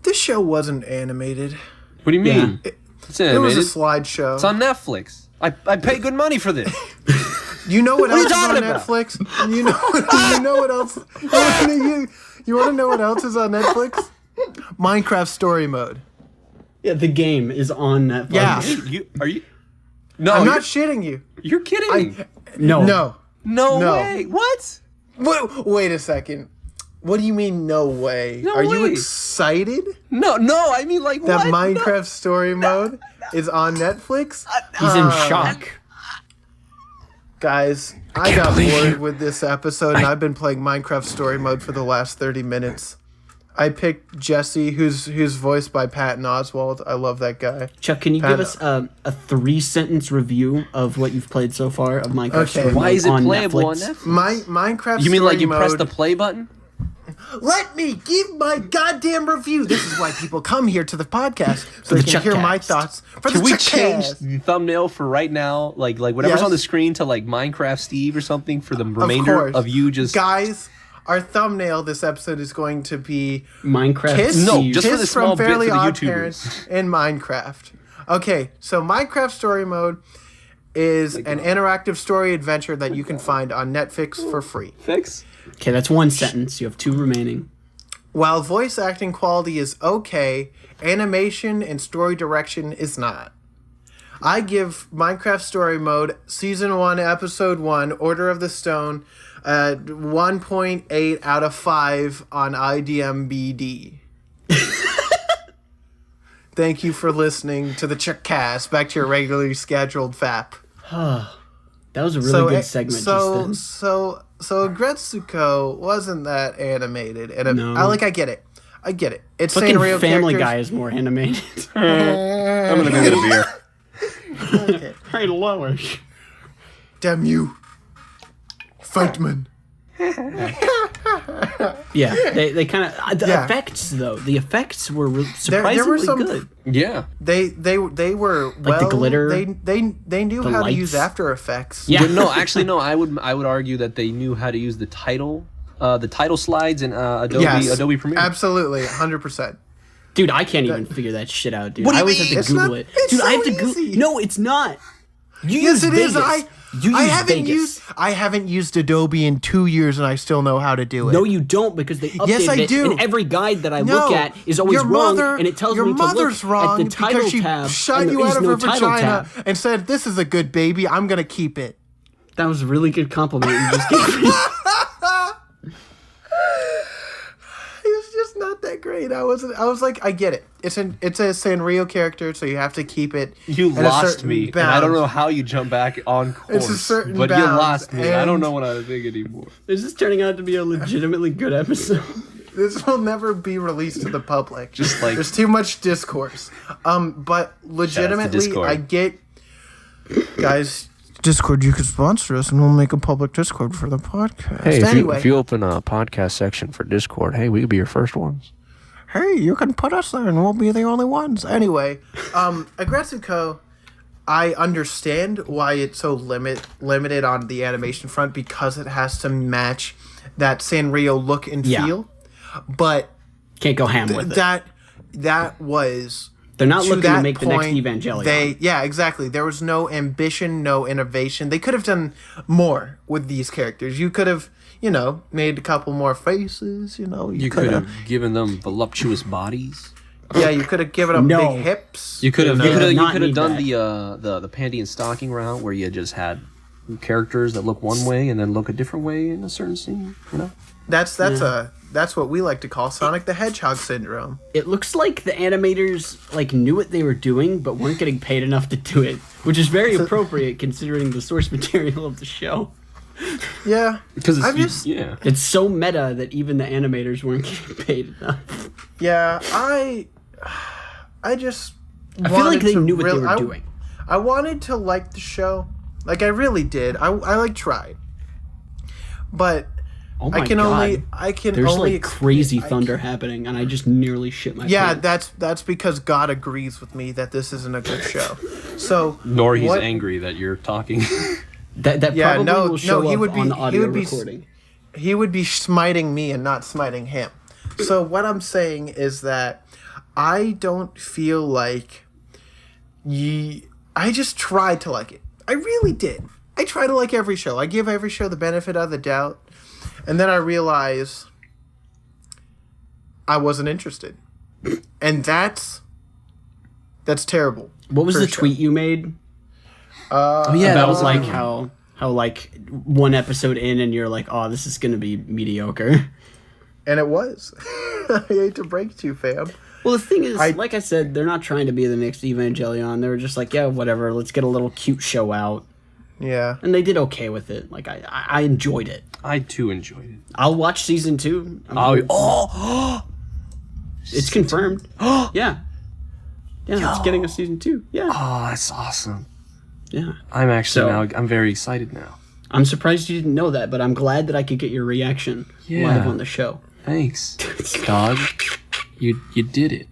This show wasn't animated. What do you mean? It's It was animated. a slideshow. It's on Netflix. I pay good money for this. You know what are you else is on talking about? Netflix? You know what else? You want to know what else is on Netflix? Minecraft Story Mode. Yeah, the game is on Netflix. Yeah. Are you? No, I'm you're, not shitting you. you're kidding me. No. No. No No. way. What? Wait a second. What do you mean, no way? No Are you way. excited No, I mean like that what? Minecraft Story Mode is on Netflix? He's in shock. Guys, I got believe bored you. with this episode, and I've been playing Minecraft Story Mode for the last 30 minutes. I picked Jesse, who's voiced by Patton Oswalt. I love that guy. Chuck, can you give us a 3-sentence review of what you've played so far of Minecraft? Okay. Story Why Mode is it on playable Netflix? on Netflix? Minecraft. You mean like you Story press Mode. the play button? Let me give my goddamn review. This is why people come here to the podcast so they the can hear my Chuckcast. thoughts. For Can the we Chuckcast. change the thumbnail for right now, like whatever's Yes. on the screen, to like Minecraft Steve or something for the Of remainder course. of you just Guys, our thumbnail this episode is going to be Minecraft. Kiss, No, Steve. just for Kiss the small from bit Fairly for the Odd YouTubers. Parents in Minecraft. Okay, so Minecraft Story Mode is an interactive story adventure that you can find on Netflix for free. fix. Okay, that's 1 sentence. You have 2 remaining. While voice acting quality is okay, animation and story direction is not. I give Minecraft Story Mode Season 1, Episode 1, Order of the Stone, 1.8 out of 5 on IDMBD. Thank you for listening to the Chuckcast. Back to your regularly scheduled FAP. That was a really good segment just then. So Aggretsuko wasn't that animated, and No. I get it. It's Fucking Sanrio Family characters. Guy is more animated. I'm gonna go get a beer. Okay. Hey, lower. Damn you, Fightman. Yeah, they kind of the Yeah. effects though. The effects were There surprisingly were some good. Yeah. They were Like the glitter, They knew the how lights. to use After Effects. Yeah, But no, actually, no. I would argue that they knew how to use the title slides in Adobe Premiere. Absolutely, 100%. dude, I can't even figure that shit out, dude. What do I you always mean? have to It's Google not- it. it's Dude, I have so to Google. easy. No, it's not. You Yes, use it Vegas. is. You use I haven't Vegas. used Adobe in 2 years, and I still know how to do it. No, you don't, because they updated Yes, I it, do. and every guide that I No, look at is always your wrong, mother- and it tells your me to mother's look wrong at the title because she tab, shot and you there out is of no her title vagina tab. and said, "This is a good baby. I'm gonna keep it." That was a really good compliment you just gave me. He was just not that great. I was like, I get it. It's a Sanrio character, so you have to keep it. You at a lost certain me, and bounds. I don't know how you jump back on course. It's a certain but you bounds, lost me. I don't and- know what I was thinking anymore. Is this turning out to be a legitimately good episode? This will never be released to the public. Just like- there's too much discourse. But legitimately, Discord. I get, guys. Discord, you could sponsor us, and we'll make a public Discord for the podcast. Hey, anyway, if you open a podcast section for Discord, hey, we could be your first ones. hey, you can put us there, and we'll be the only ones. Anyway, Aggretsuko, I understand why it's so limited on the animation front because it has to match that Sanrio look and Yeah. feel, but Can't go ham with it. that was. They're not looking to that make the next point, Evangelion. Yeah, exactly. There was no ambition, no innovation. They could have done more with these characters. You could have, made a couple more faces. You could have given them voluptuous bodies. Yeah, you could have given them No. big hips. You could have. They You did not could have need done that. the panty and stocking route where you just had characters that look one way and then look a different way in a certain scene. That's what we like to call Sonic the Hedgehog syndrome. It looks like the animators knew what they were doing, but weren't getting paid enough to do it, which is very appropriate considering the source material of the show. Yeah, Because I'm just yeah. It's so meta that even the animators weren't getting paid enough. yeah. I just I feel like wanted they to knew what they really- were doing. I wanted to like the show, like I really did. I tried, but Oh my I can god. only There's only crazy I thunder happening, and I just nearly shit my Yeah, pants. that's because God agrees with me that this isn't a good show. So Nor he's what- angry that you're talking. That Yeah, probably no, will show no, he up would be- on the he audio would be recording. He would be smiting me and not smiting him. So what I'm saying is that I don't feel like I just tried to like it. I really did. I try to like every show. I give every show the benefit of the doubt. And then I realize I wasn't interested. And that's terrible. What was for the a show. tweet you made Oh yeah, that about was like how one episode in and you're like, oh, this is gonna be mediocre. And it was. I hate to break it to you, fam. Well, the thing is, I- like I said, they're not trying to be the next Evangelion. They were just like, yeah, whatever. Let's get a little cute show out, Yeah. and they did okay with it. Like I enjoyed it. I too enjoyed it. I'll watch season 2. Oh, It's confirmed. Yeah. Yeah, it's getting a season 2. Yeah. Oh, that's awesome. Yeah. I'm actually So- I'm very excited now. I'm surprised you didn't know that, but I'm glad that I could get your reaction live on the show. Thanks, dog. You did it.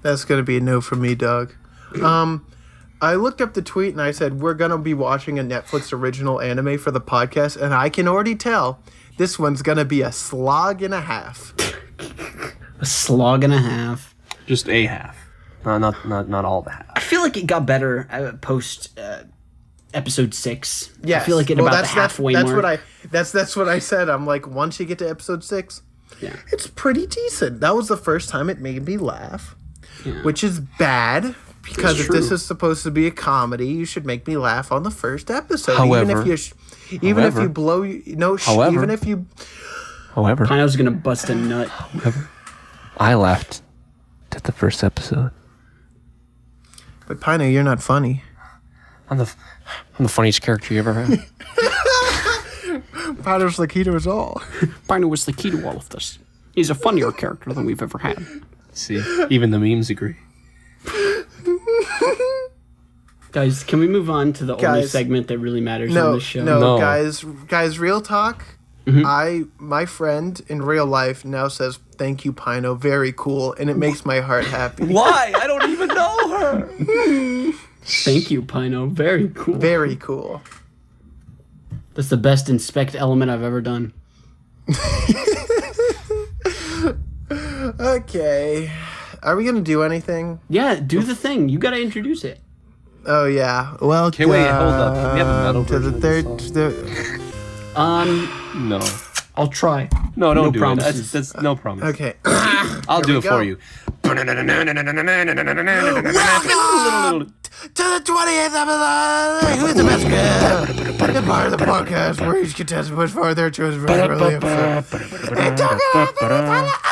That's gonna be a no for me, Doug. I looked up the tweet and I said we're gonna be watching a Netflix original anime for the podcast, and I can already tell this one's gonna be a slog and a half. A slog and a half. Just a half. Not all the half. I feel like it got better post episode 6. Yes. I feel like it about the halfway mark. That's what I said. I'm like, once you get to episode 6, Yeah. it's pretty decent. That was the first time it made me laugh, which is bad because It's if this true. is supposed to be a comedy, you should make me laugh on the first episode. However- even if you blow, However- even if you. However, Pino's gonna bust a nut. I laughed at the first episode. But Pino, you're not funny. I'm the funniest character you ever had. Pino's the key to us all. Pino was the key to all of this. He's a funnier character than we've ever had. See, even the memes agree. Guys, can we move on to the only Guys, segment that really matters on No, this show? no, No. guys, real talk. My friend in real life now says, "Thank you, Pino. Very cool," and it makes my heart happy. Why? I don't even know her. Thank you, Pino. Very cool. Very cool. That's the best inspect element I've ever done. Okay, are we gonna do anything? Yeah, do the thing. You gotta introduce it. Oh yeah. Well, Okay, wait, hold up. Can we have a metal to the version third. of this Um, No. I'll try. No, don't No do promises. it. That's no promise. Okay. I'll do we it for go. you. To the 20th episode. Who's the best girl? The part of the podcast where each contestant puts forward their choice for the early episode.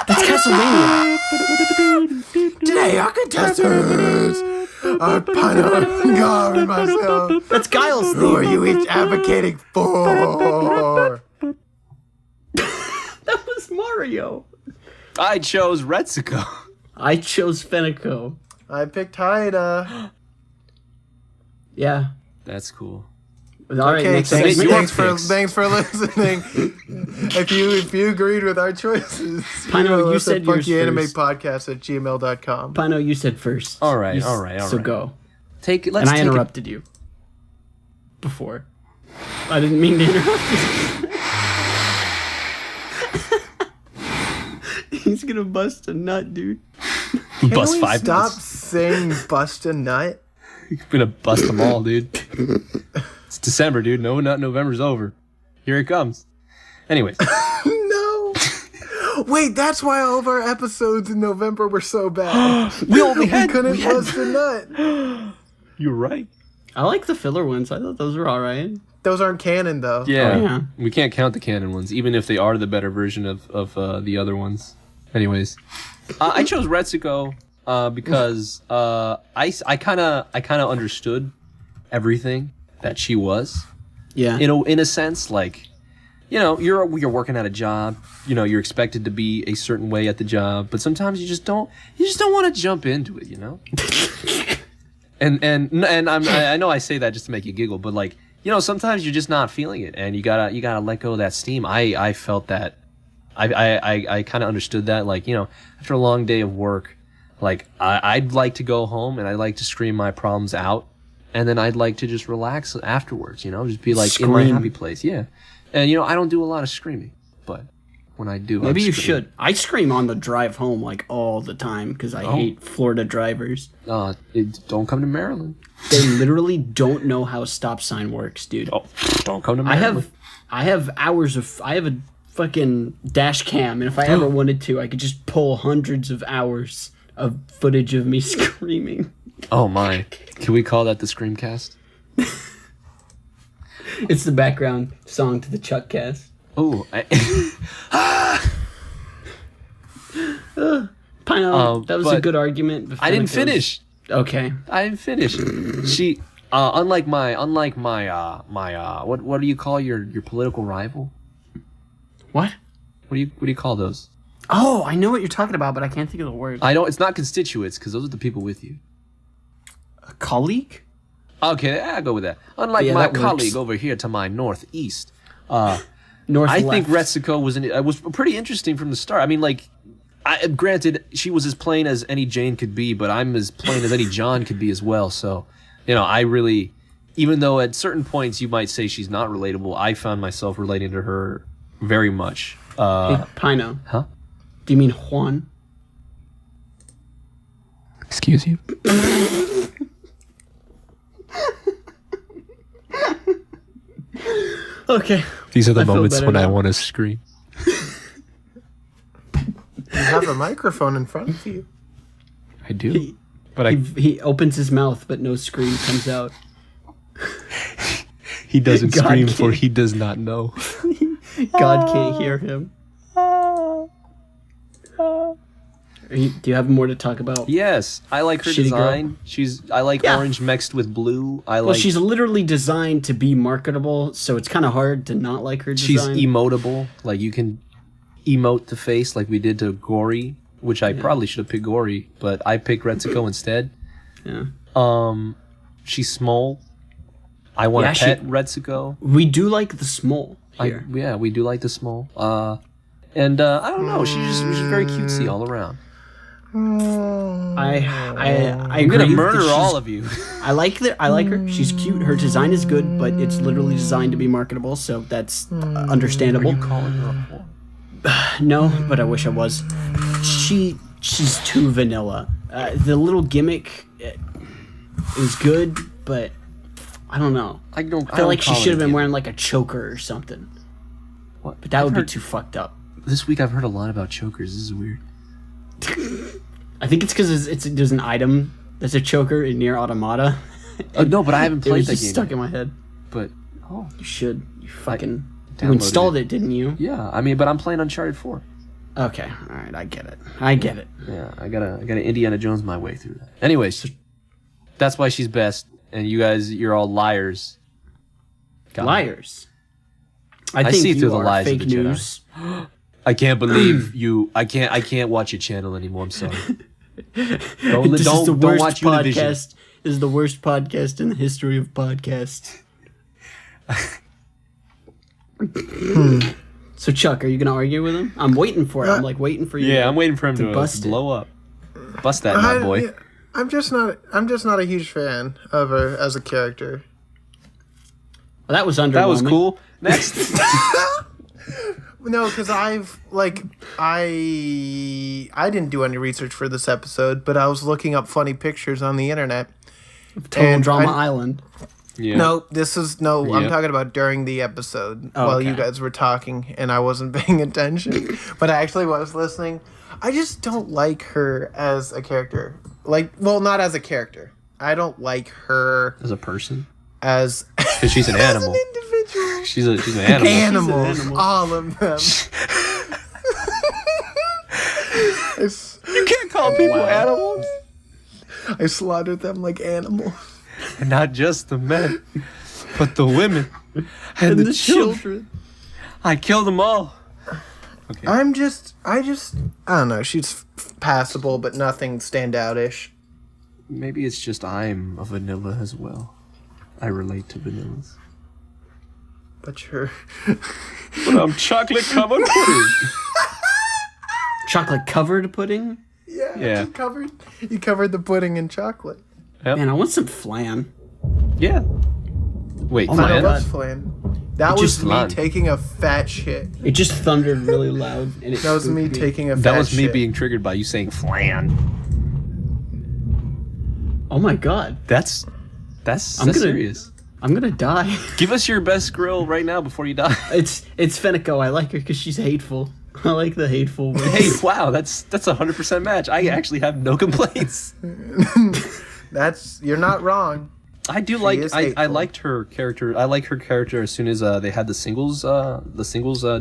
That's Castlevania. Today, our contestants are Pino, Garb, and myself. That's Giles' Who are theme. you each advocating for? That was Mario. I chose Retsuko. I chose Fenico. I picked Haida. Yeah. That's cool. All right, Okay, next thanks- segment. your thanks for listening. if you agreed with our choices, Pino, email you us said at yours funkyanimepodcast@gmail.com. Pino, you said first. All right, You s- all right. So go. Let's And I take it. interrupted you. Before. I didn't mean to interrupt you. He's gonna bust a nut, dude. Can Bust we 5 stop minutes. saying bust a nut? I'm gonna bust them all, dude. It's December, dude. No, not November's over. Here it comes. Anyways, No. Wait, that's why all of our episodes in November were so bad. we only we couldn't bust a nut. You're right. I like the filler ones. I thought those were alright. Those aren't canon, though. Yeah. Oh, yeah. We can't count the canon ones, even if they are the better version of the other ones. Anyways, I chose Retsuko because I kind of understood everything that she was. Yeah. In a sense, like, you know, you're working at a job, you know, you're expected to be a certain way at the job, but sometimes you just don't want to jump into it, you know. and I know I say that just to make you giggle, but like, you know, sometimes you're just not feeling it, and you gotta let go of that steam. I felt that. I kind of understood that, like, you know, after a long day of work, like I'd like to go home and I'd like to scream my problems out, and then I'd like to just relax afterwards, you know, just be like in my Scream. happy place, yeah. And you know, I don't do a lot of screaming, but when I do, Maybe I'm you screaming. should. I scream on the drive home like all the time because I hate Florida drivers. Don't come to Maryland. They literally don't know how a stop sign works, dude. Oh, don't come to I Maryland. have I have a fucking dash cam, and if I ever wanted to, I could just pull hundreds of hours of footage of me screaming. Oh my! Can we call that the Screamcast? It's the background song to the Chuck cast. Oh, Pino, that was a but good argument. I didn't Fenico's- finish. Okay. I didn't finish. She, unlike my, what do you call your political rival? What? What do you call those? Oh, I know what you're talking about, but I can't think of the word. I don't. It's not constituents because those are the people with you. A colleague? Okay, I'll go with that. Unlike Yeah, my that works. colleague over here to my northeast, North I left. think Retsuko was pretty interesting from the start. I mean, like, granted, she was as plain as any Jane could be, but I'm as plain as any John could be as well. So, I really, even though at certain points you might say she's not relatable, I found myself relating to her very much. Hey, Pino. Huh? Do you mean Juan? Excuse you? Okay. These are the I feel moments better when I now. want to scream. You have a microphone in front of you. I do. But He opens his mouth, but no scream comes out. he doesn't God scream for can't. he does not know. God can't hear him. Do you have more to talk about? Yes, I like her Shitty girl. design. I like Yeah. orange mixed with blue. Well, she's literally designed to be marketable, so it's kind of hard to not like her she's design. emotable. Like you can emote the face like we did to Gory, which I probably should have picked Gory, but I picked Retsuko instead. Yeah. She's small. I want Yeah, to pet Retsuko. We do like the small here. Yeah, we do like the small. And I don't know. She's very cutesy all around. I I'm agree gonna that murder she's- all of you. I like her. She's cute. Her design is good, but it's literally designed to be marketable, so that's understandable. Calling her a whore? No, but I wish I was. She's too vanilla. The little gimmick is good, but I don't know. I don't. I feel like she call it should have a been gimmick. wearing like a choker or something. What? But that would be heard- too fucked up. This week I've heard a lot about chokers. This is weird. I think it's because there's an item that's a choker in Nier Automata. No, but I haven't It played was that just game. stuck in my head. But You should. You fucking. downloaded You installed it, didn't you? yeah, I mean, but I'm playing Uncharted 4. Okay, all right, I get it. Yeah, I gotta Indiana Jones my way through that. Anyways, that's why she's best, and you guys, you're all liars. Got me. Liars. I think see you through the are lies of fake the Jedi. news. I can't believe you. I can't watch your channel anymore. I'm sorry. Don't This is the don't worst watch Univision. podcast. This is the worst podcast in the history of podcasts. So Chuck, are you gonna argue with him? I'm waiting for it. I'm like waiting for you. Yeah, I'm waiting for him to bust it. blow up. Bust that, my boy. Yeah, I'm just not a huge fan of her as a character. Well, that was underwhelming. That was cool. Next. No, because I didn't do any research for this episode, but I was looking up funny pictures on the internet. Total and Drama I- Island. Yeah. No, I'm Yep. talking about during the episode Oh, while okay. you guys were talking and I wasn't paying attention, but I actually was listening. I just don't like her as a character. Not as a character. I don't like her As a person, as because she's an as animal. an individual. She's an animal. Animals, animal. all of them. You can't call people animals. I slaughtered them like animals. And not just the men, but the women and the children. I killed them all. I don't know. She's passable, but nothing standout-ish. Maybe it's just I'm a vanilla as well. I relate to vanillas. But you're But I'm chocolate covered pudding. Chocolate covered pudding. Yeah. You covered the pudding in chocolate. Man, I want some flan. Yeah. Wait, Oh my flan? God. That's flan. That It was just me flan. taking a fat shit. It just thundered really loud, and it That was spooked me taking a fat That was me shit. being triggered by you saying flan. Oh my god, That's gonna- serious. I'm gonna die. Give us your best grill right now before you die. It's Fenico. I like her because she's hateful. I like the hateful ways. Hey, wow, that's a 100% match. I actually have no complaints. You're not wrong. I do is I hateful. liked her character. I like her character as soon as they had the singles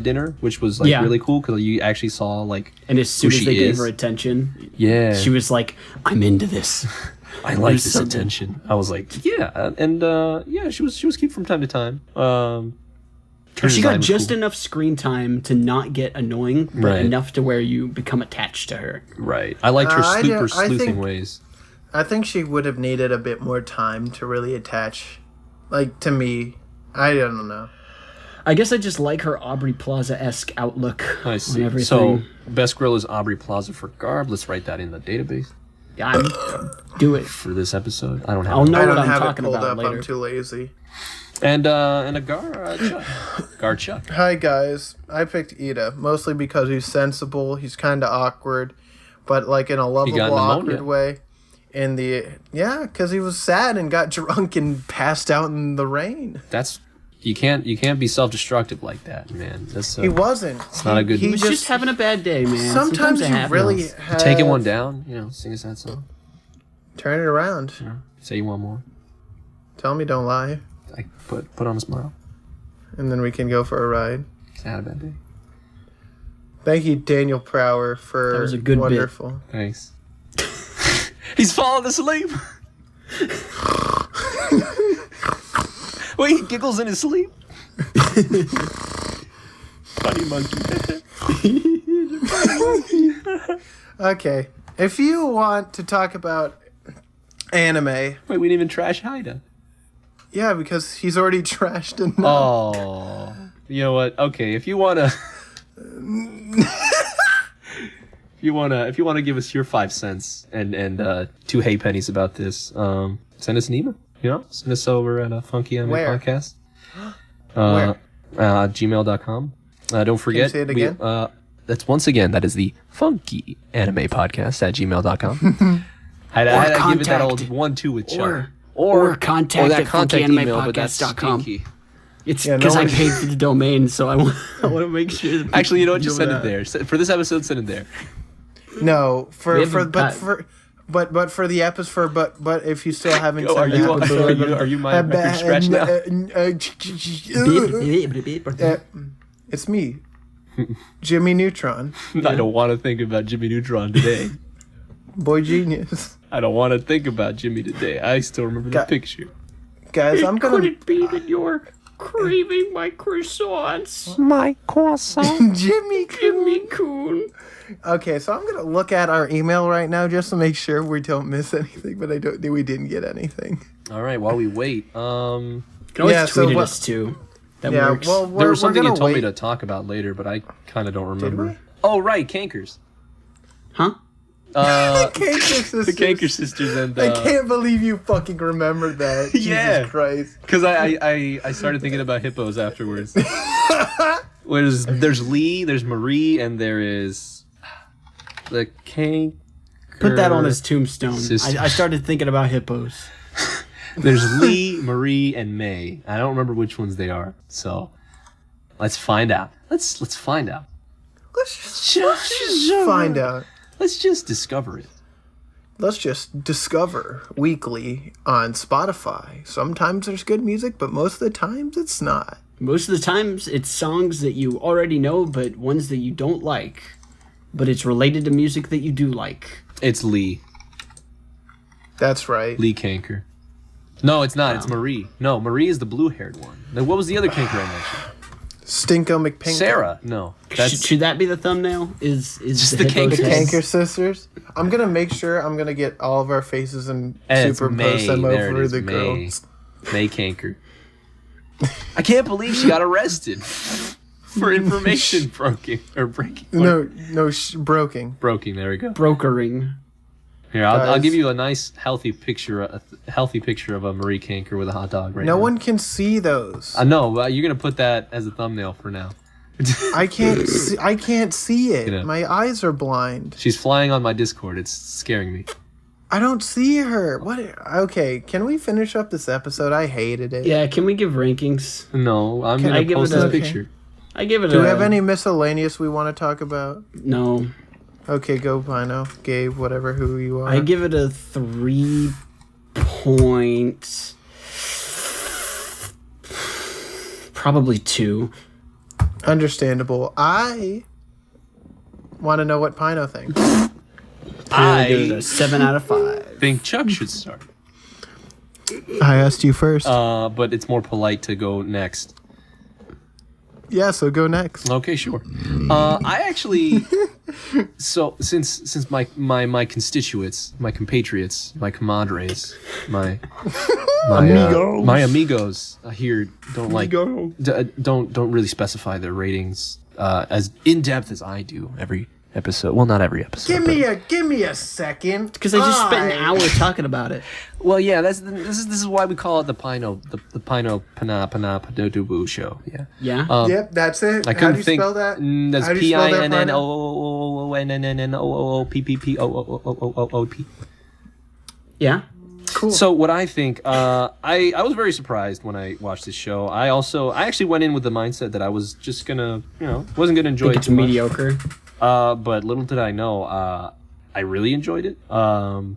dinner, which was like Yeah. really cool because you actually saw like And as soon who as she they gave is. her attention, Yeah, she was like, "I'm into this." I like There's this something. attention. I was like, yeah, and yeah, she was cute from time to time. Turn She design got was just cool. enough screen time to not get annoying, but Right. enough to where you become attached to her. Right. I liked her I super don't- I sleuthing think- ways. I think she would have needed a bit more time to really attach, like, to me. I don't know. I guess I just like her Aubrey Plaza-esque outlook I on see. everything. So, best girl is Aubrey Plaza for Garb. Let's write that in the database Yeah, do it. for this episode. I don't have I'll it. know I what don't I'm have it talking pulled about up. later. I'm too lazy. And a Chuck. Gar Chuck. Hi guys, I picked Ida mostly because he's sensible. He's kind of awkward, but like in a lovable, got pneumonia. awkward way. Because he was sad and got drunk and passed out in the rain. That's you can't be self-destructive like that, man. That's He wasn't. It's not a good- He He was just having a bad day, man. Sometimes it you happens. really have taking one down. Sing a sad song. Turn it around. Say you want more. Tell me don't lie, Like put on a smile. and then we can go for a ride. I had a bad day. Thank you, Daniel Prower, for That was a good bit. wonderful. Thanks. He's falling asleep. Wait, he giggles in his sleep. Funny monkey. Okay, if you want to talk about anime, Wait, we didn't even trash Haida. yeah, because he's already trashed enough. Oh, you know what? Okay, if you wanna, if you wanna give us your 5 cents and 2 hay pennies about this, send us an email. Send us over at a Funky Anime Where? Podcast. Where? Gmail.com. Don't forget. say it again? That's once again. That is the Funky Anime Podcast at gmail.com. I had to give it that old 1-2 with Chuck. Or contact that at contact email, but that's funkyanimePodcast.com. stinky. It's Yeah, no because I one- paid for the domain, so I want to make sure. That Actually, you know what? people Just send know it there. For this episode, send it there. No, We haven't got- but for the episode, but if you still haven't Oh, sent the episode, are you my record scratch now? It's me, Jimmy Neutron, I don't want to think about Jimmy Neutron today. boy genius. I don't want to think about Jimmy today. I still remember the Got- picture. Guys, I'm Could gonna it be that you're craving my croissants, My croissant. Jimmy. Jimmy Coon? Okay, so I'm gonna look at our email right now just to make sure we don't miss anything, but we didn't get anything. All right, while we wait, You can always Yeah, so tweet what- at us too. That Yeah, works. well, there we're was something gonna you told me wait. to talk about later, but I kind of don't remember. we? Oh, right, Cankers. Huh? Canker sisters. The Canker sisters and I can't believe you fucking remembered that. Yeah. Jesus Christ. because I started thinking about hippos afterwards. There's Lee, there's Marie, and there is the Canker. Put that on his tombstone. Sisters. I started thinking about hippos. There's Lee, Marie, and May. I don't remember which ones they are. So let's find out. Let's find out. Let's just find out. Let's just discover it. Let's just discover weekly on Spotify. Sometimes there's good music, but most of the times it's not. Most of the times, it's songs that you already know, but ones that you don't like. But it's related to music that you do like. It's Lee. That's right. Lee Canker. No, it's not. It's Marie. No, Marie is the blue-haired one. Now, what was the other Canker I mentioned? Stinko McPinko. Sarah. No, that's Should that be the thumbnail? Is Just the the hippos The Cankers. head? Canker sisters. I'm gonna make sure I'm gonna get all of our faces and it's superimpose May. them There it over is, the May. girls. May Canker. I can't believe she got arrested for information broking or breaking. Broking. Broking. There we go. Brokering. Here, I'll Guys. give you a nice, healthy picture of a Marie Canker with a hot dog right now. No one can see those. I know, but you're gonna put that as a thumbnail for now. I can't. I can't see it. You know. My eyes are blind. She's flying on my Discord. It's scaring me. I don't see her. What? Okay, can we finish up this episode? I hated it. Yeah, can we give rankings? No, I'm Can I gonna give post it this a- picture. I give it Do a... we have any miscellaneous we want to talk about? No. Okay, go Pino, Gabe, whatever, who you are. I give it a 3 point... Probably 2. Understandable. I want to know what Pino thinks. I give it I a 7 out of 5. think Chuck should start. I asked you first. But it's more polite to go next. Yeah, so go next. Okay, sure. I actually, so since my constituents, my compatriots, my compadres, my Amigos. my amigos here don't like Amigo. don't really specify their ratings as in depth as I do every episode. Well, not every episode. Give me a second. Because I just spent an hour talking about it. Well, yeah, this is why we call it the Pino Panapadodubu show. Yeah. Yeah. Yep, that's it. I How couldn't do you think. spell that? That's How do you spell that, Pino? PINNNOONNNOOOPPOOOOP. Yeah. Cool. So what I think, I was very surprised when I watched this show. I actually went in with the mindset that I was just gonna, wasn't gonna enjoy Think it it's too much. mediocre. But little did I know, I really enjoyed it. To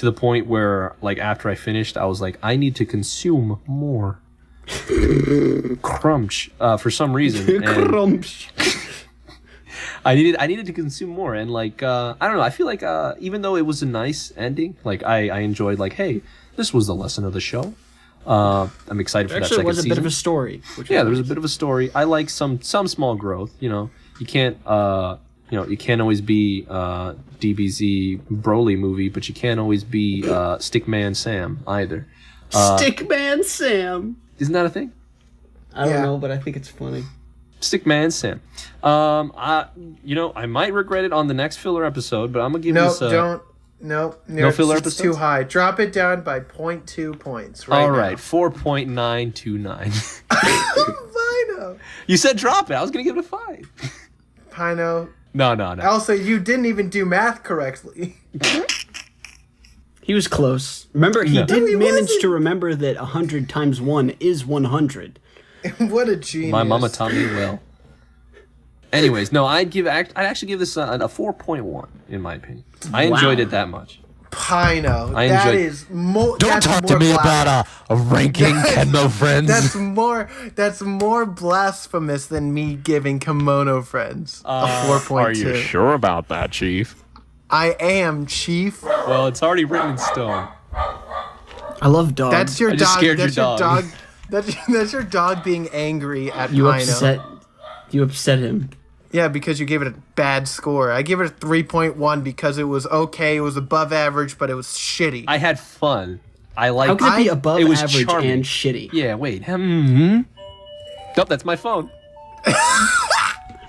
the point where, like, after I finished, I was like, I need to consume more. Crunch, for some reason. And I needed to consume more, and like, I don't know. I feel like, even though it was a nice ending, like I enjoyed, like, hey, this was the lesson of the show. I'm excited for that Actually, second it was a season. bit of a story. Yeah, there was a bit of a story. I like some small growth. You can't you can't always be DBZ Broly movie, but you can't always be Stickman Sam either. Stickman Sam. Isn't that a thing? I don't Yeah. know, but I think it's funny. Stickman Sam. I might regret it on the next filler episode, but I'm gonna give No, this. don't. No filler it's too episodes? high. Drop it down by 0.2 points. Right All now. right, 4.929. Pino. You said drop it. I was gonna give it a 5. Pino. No. Also, you didn't even do math correctly. He was close. Remember, he No. did No, he manage wasn't. to remember that 100 times 1 is 100. What a genius. My mama taught me well. Anyways, no, I'd actually give this a 4.1 in my opinion. I enjoyed it that much. Pino. I That enjoyed- is more. Don't that's talk more to me blas- about a ranking, Kenmo friends. That's more blasphemous than me giving Kimono Friends a 4.2. Are you sure about that, Chief? I am, Chief. Well, it's already written in stone. I love dogs. That's your I just dog. scared That's your your dog. dog. That's your dog being angry at You Pino. upset him. Yeah, because you gave it a bad score. I gave it a 3.1 because it was okay. It was above average, but it was shitty. I had fun. I liked How can it be I- above it was average charming. and shitty? Yeah, wait. Nope, that's my phone.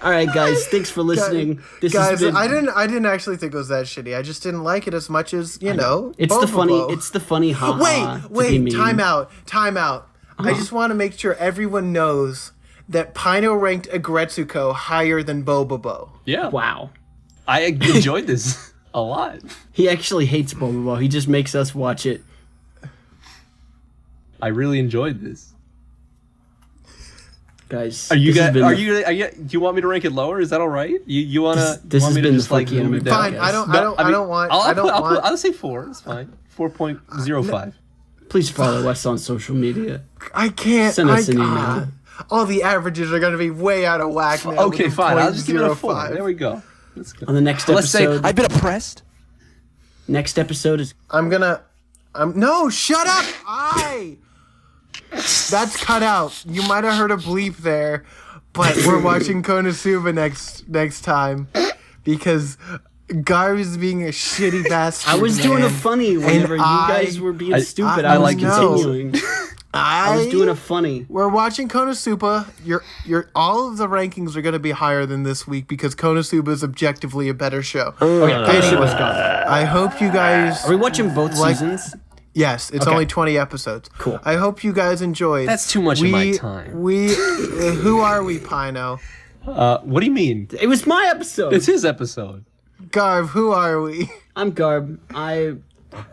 All right, guys, thanks for listening. This has Guys, been, I didn't actually think it was that shitty. I just didn't like it as much as know. It's the funny. Bobobo. It's the funny. Ha Wait, time out. I just want to make sure everyone knows that Pino ranked Aggretsuko higher than Bobobo. Yeah. Wow. I enjoyed this a lot. He actually hates Bobobo. He just makes us watch it. I really enjoyed this. Guys, Are you this has guys? been Are the- do you want me to rank it lower? Is that all right? You wanna? This want has me to been the just, like, Funky move Anime it down? Fine, I don't want. I'll say 4. It's fine. 4.05. Please follow us on social media. I can't. Send us an email. All the averages are going to be way out of whack now. Okay, with a fine. I'll just give it a 4. 0.05. There we go. Let's go. On the next Let's say episode, I've been oppressed. next episode is No, shut up! That's cut out. You might have heard a bleep there, but we're watching Konosuba next time because Garb is being a shitty bastard. I was doing a man. funny whenever you guys were being stupid. I was like it too. continuing. I was doing a funny. We're watching Konosuba. All of the rankings are going to be higher than this week because Konosuba is objectively a better show. Konosuba's got it. I hope you guys. Are we watching both seasons? Yes, it's only 20 episodes. Cool. I hope you guys enjoyed. That's too much of my time. Who are we, Pino? What do you mean? It was my episode. It's his episode. Garb, who are we? I'm Garb. I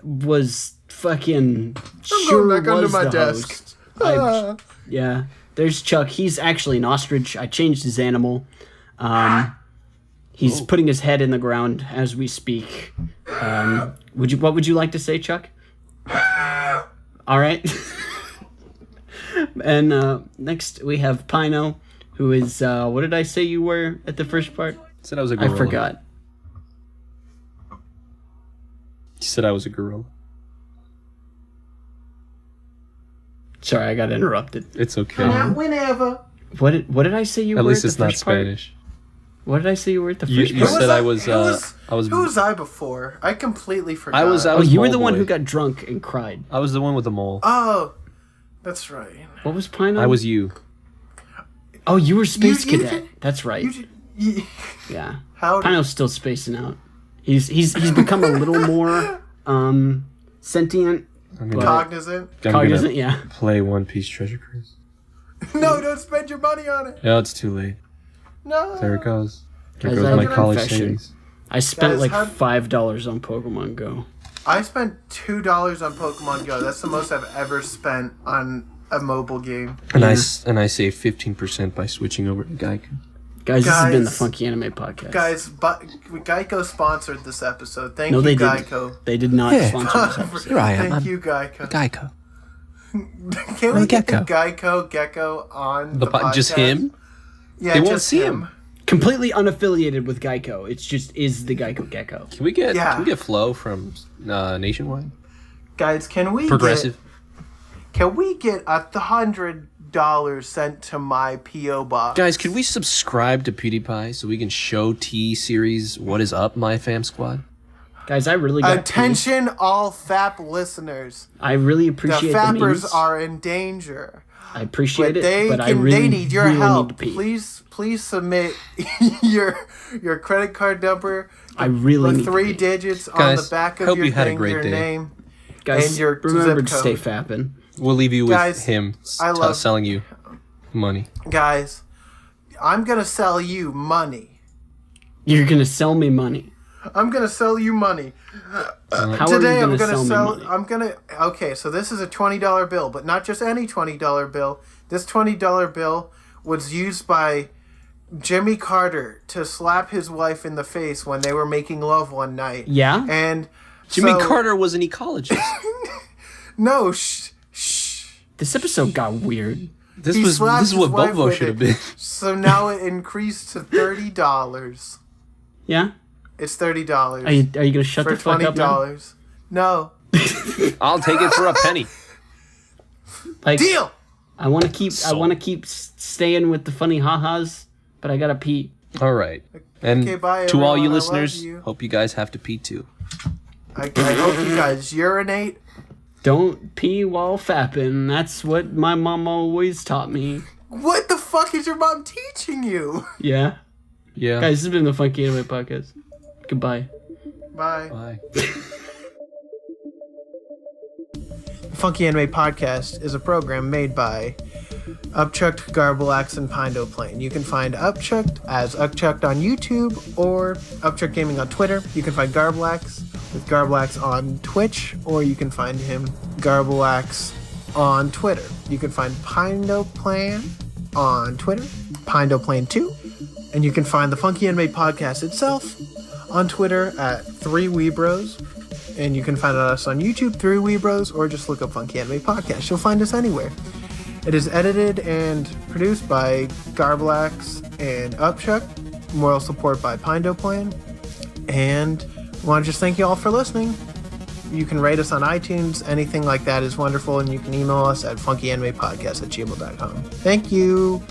was fucking going sure back under was my the desk. host. Yeah. There's Chuck. He's actually an ostrich. I changed his animal. He's putting his head in the ground as we speak. What would you like to say, Chuck? All right. And next we have Pino, who is what did I say you were at the first part? Said I was a I gorilla. forgot. He said I was a gorilla. Sorry, I got interrupted. It's okay. Not whenever. What did I say you At were? least at it's the not first part? Spanish. What did I say you were at the You, first you part? said I was. I was. Who was I before? I completely forgot. I was Oh, you were the Mole one Boy. who got drunk and cried. I was the one with the mole. Oh, that's right. What was Pino? I was you. Oh, you were Space You Cadet. did- That's right. You, Yeah. how? Pino's still spacing out. He's become a little more sentient, I'm but gonna, Cognizant? I'm cognizant. gonna Yeah. play One Piece Treasure Cruise. No, don't spend your money on it. Yeah, it's too late. No. There it goes. There Guys, goes I my have a college confession. savings. I spent Guys, like how- $5 on Pokemon Go. I spent $2 on Pokemon Go. That's the most I've ever spent on a mobile game. And Yeah. I saved 15% by switching over to Geico. Guys, this has been the Guys- Funky Anime Podcast. Guys, but Geico sponsored this episode. Thank no, you, they Geico. didn't. They did not Yeah. sponsor this episode. Here I am. Thank I'm you, Geico. Geico. Can I'm we get the Gecko. Gecko on the podcast? Just him? Yeah, They won't just see him. Completely unaffiliated with Geico. It's just is the Geico Gecko. Can we get Yeah. Can we get Flo from Nationwide? Guys, can we Progressive. Can we get $100 sent to my PO box? Guys, can we subscribe to PewDiePie so we can show T Series what is up, my fam squad? Guys, I really got Attention, all FAP listeners. I really The appreciate the FAPers memes. are in danger. I appreciate But it, but I really they need your really help. need to pee. Please submit your credit card number. I really The need to 3 pee. digits on Guys, the back of hope your you had a thing, great your day. name. Guys, and your remember zip to stay code. fapping. We'll leave you with Guys, him I love- selling you money. Guys, I'm gonna sell you money. You're gonna sell me money. I'm gonna sell you money. How Today are you I'm gonna gonna sell me money? I'm gonna okay, so this is a $20 bill, but not just any $20 bill. This $20 bill was used by Jimmy Carter to slap his wife in the face when they were making love one night. Yeah? And Jimmy so- Carter was an ecologist. No, shh. This episode got weird. This He was slapped this is his what wife Bobo with should have it. been. So now it increased to $30. Yeah? It's $30 Are you gonna shut for the fuck up now? $20. No. I'll take it for a penny. Like, Deal. I want to keep staying with the funny ha-has, but I gotta pee. All right. And Okay, bye, to all you everyone. I love listeners, you. hope you guys have to pee too. I hope you guys urinate. Don't pee while fapping. That's what my mom always taught me. What the fuck is your mom teaching you? Yeah? Yeah. Guys, this has been the Funky Anime Podcast. Goodbye. Bye. Bye. Funky Anime Podcast is a program made by Upchucked, Garbalax, and Pindo Plane. You can find Upchucked as Upchucked on YouTube or Upchucked Gaming on Twitter. You can find Garbalax with Garbalax on Twitch, or you can find him Garbalax on Twitter. You can find Pindo Plane on Twitter, Pindo Plane 2, and you can find the Funky Anime Podcast itself on Twitter at 3Weebros. And you can find us on YouTube, 3Weebros, or just look up Funky Anime Podcast. You'll find us anywhere. It is edited and produced by Garbalax and Upchuck. Moral support by Pindo Plan. And I want to just thank you all for listening. You can rate us on iTunes. Anything like that is wonderful. And you can email us at funkyanimepodcast@gmail.com. Thank you.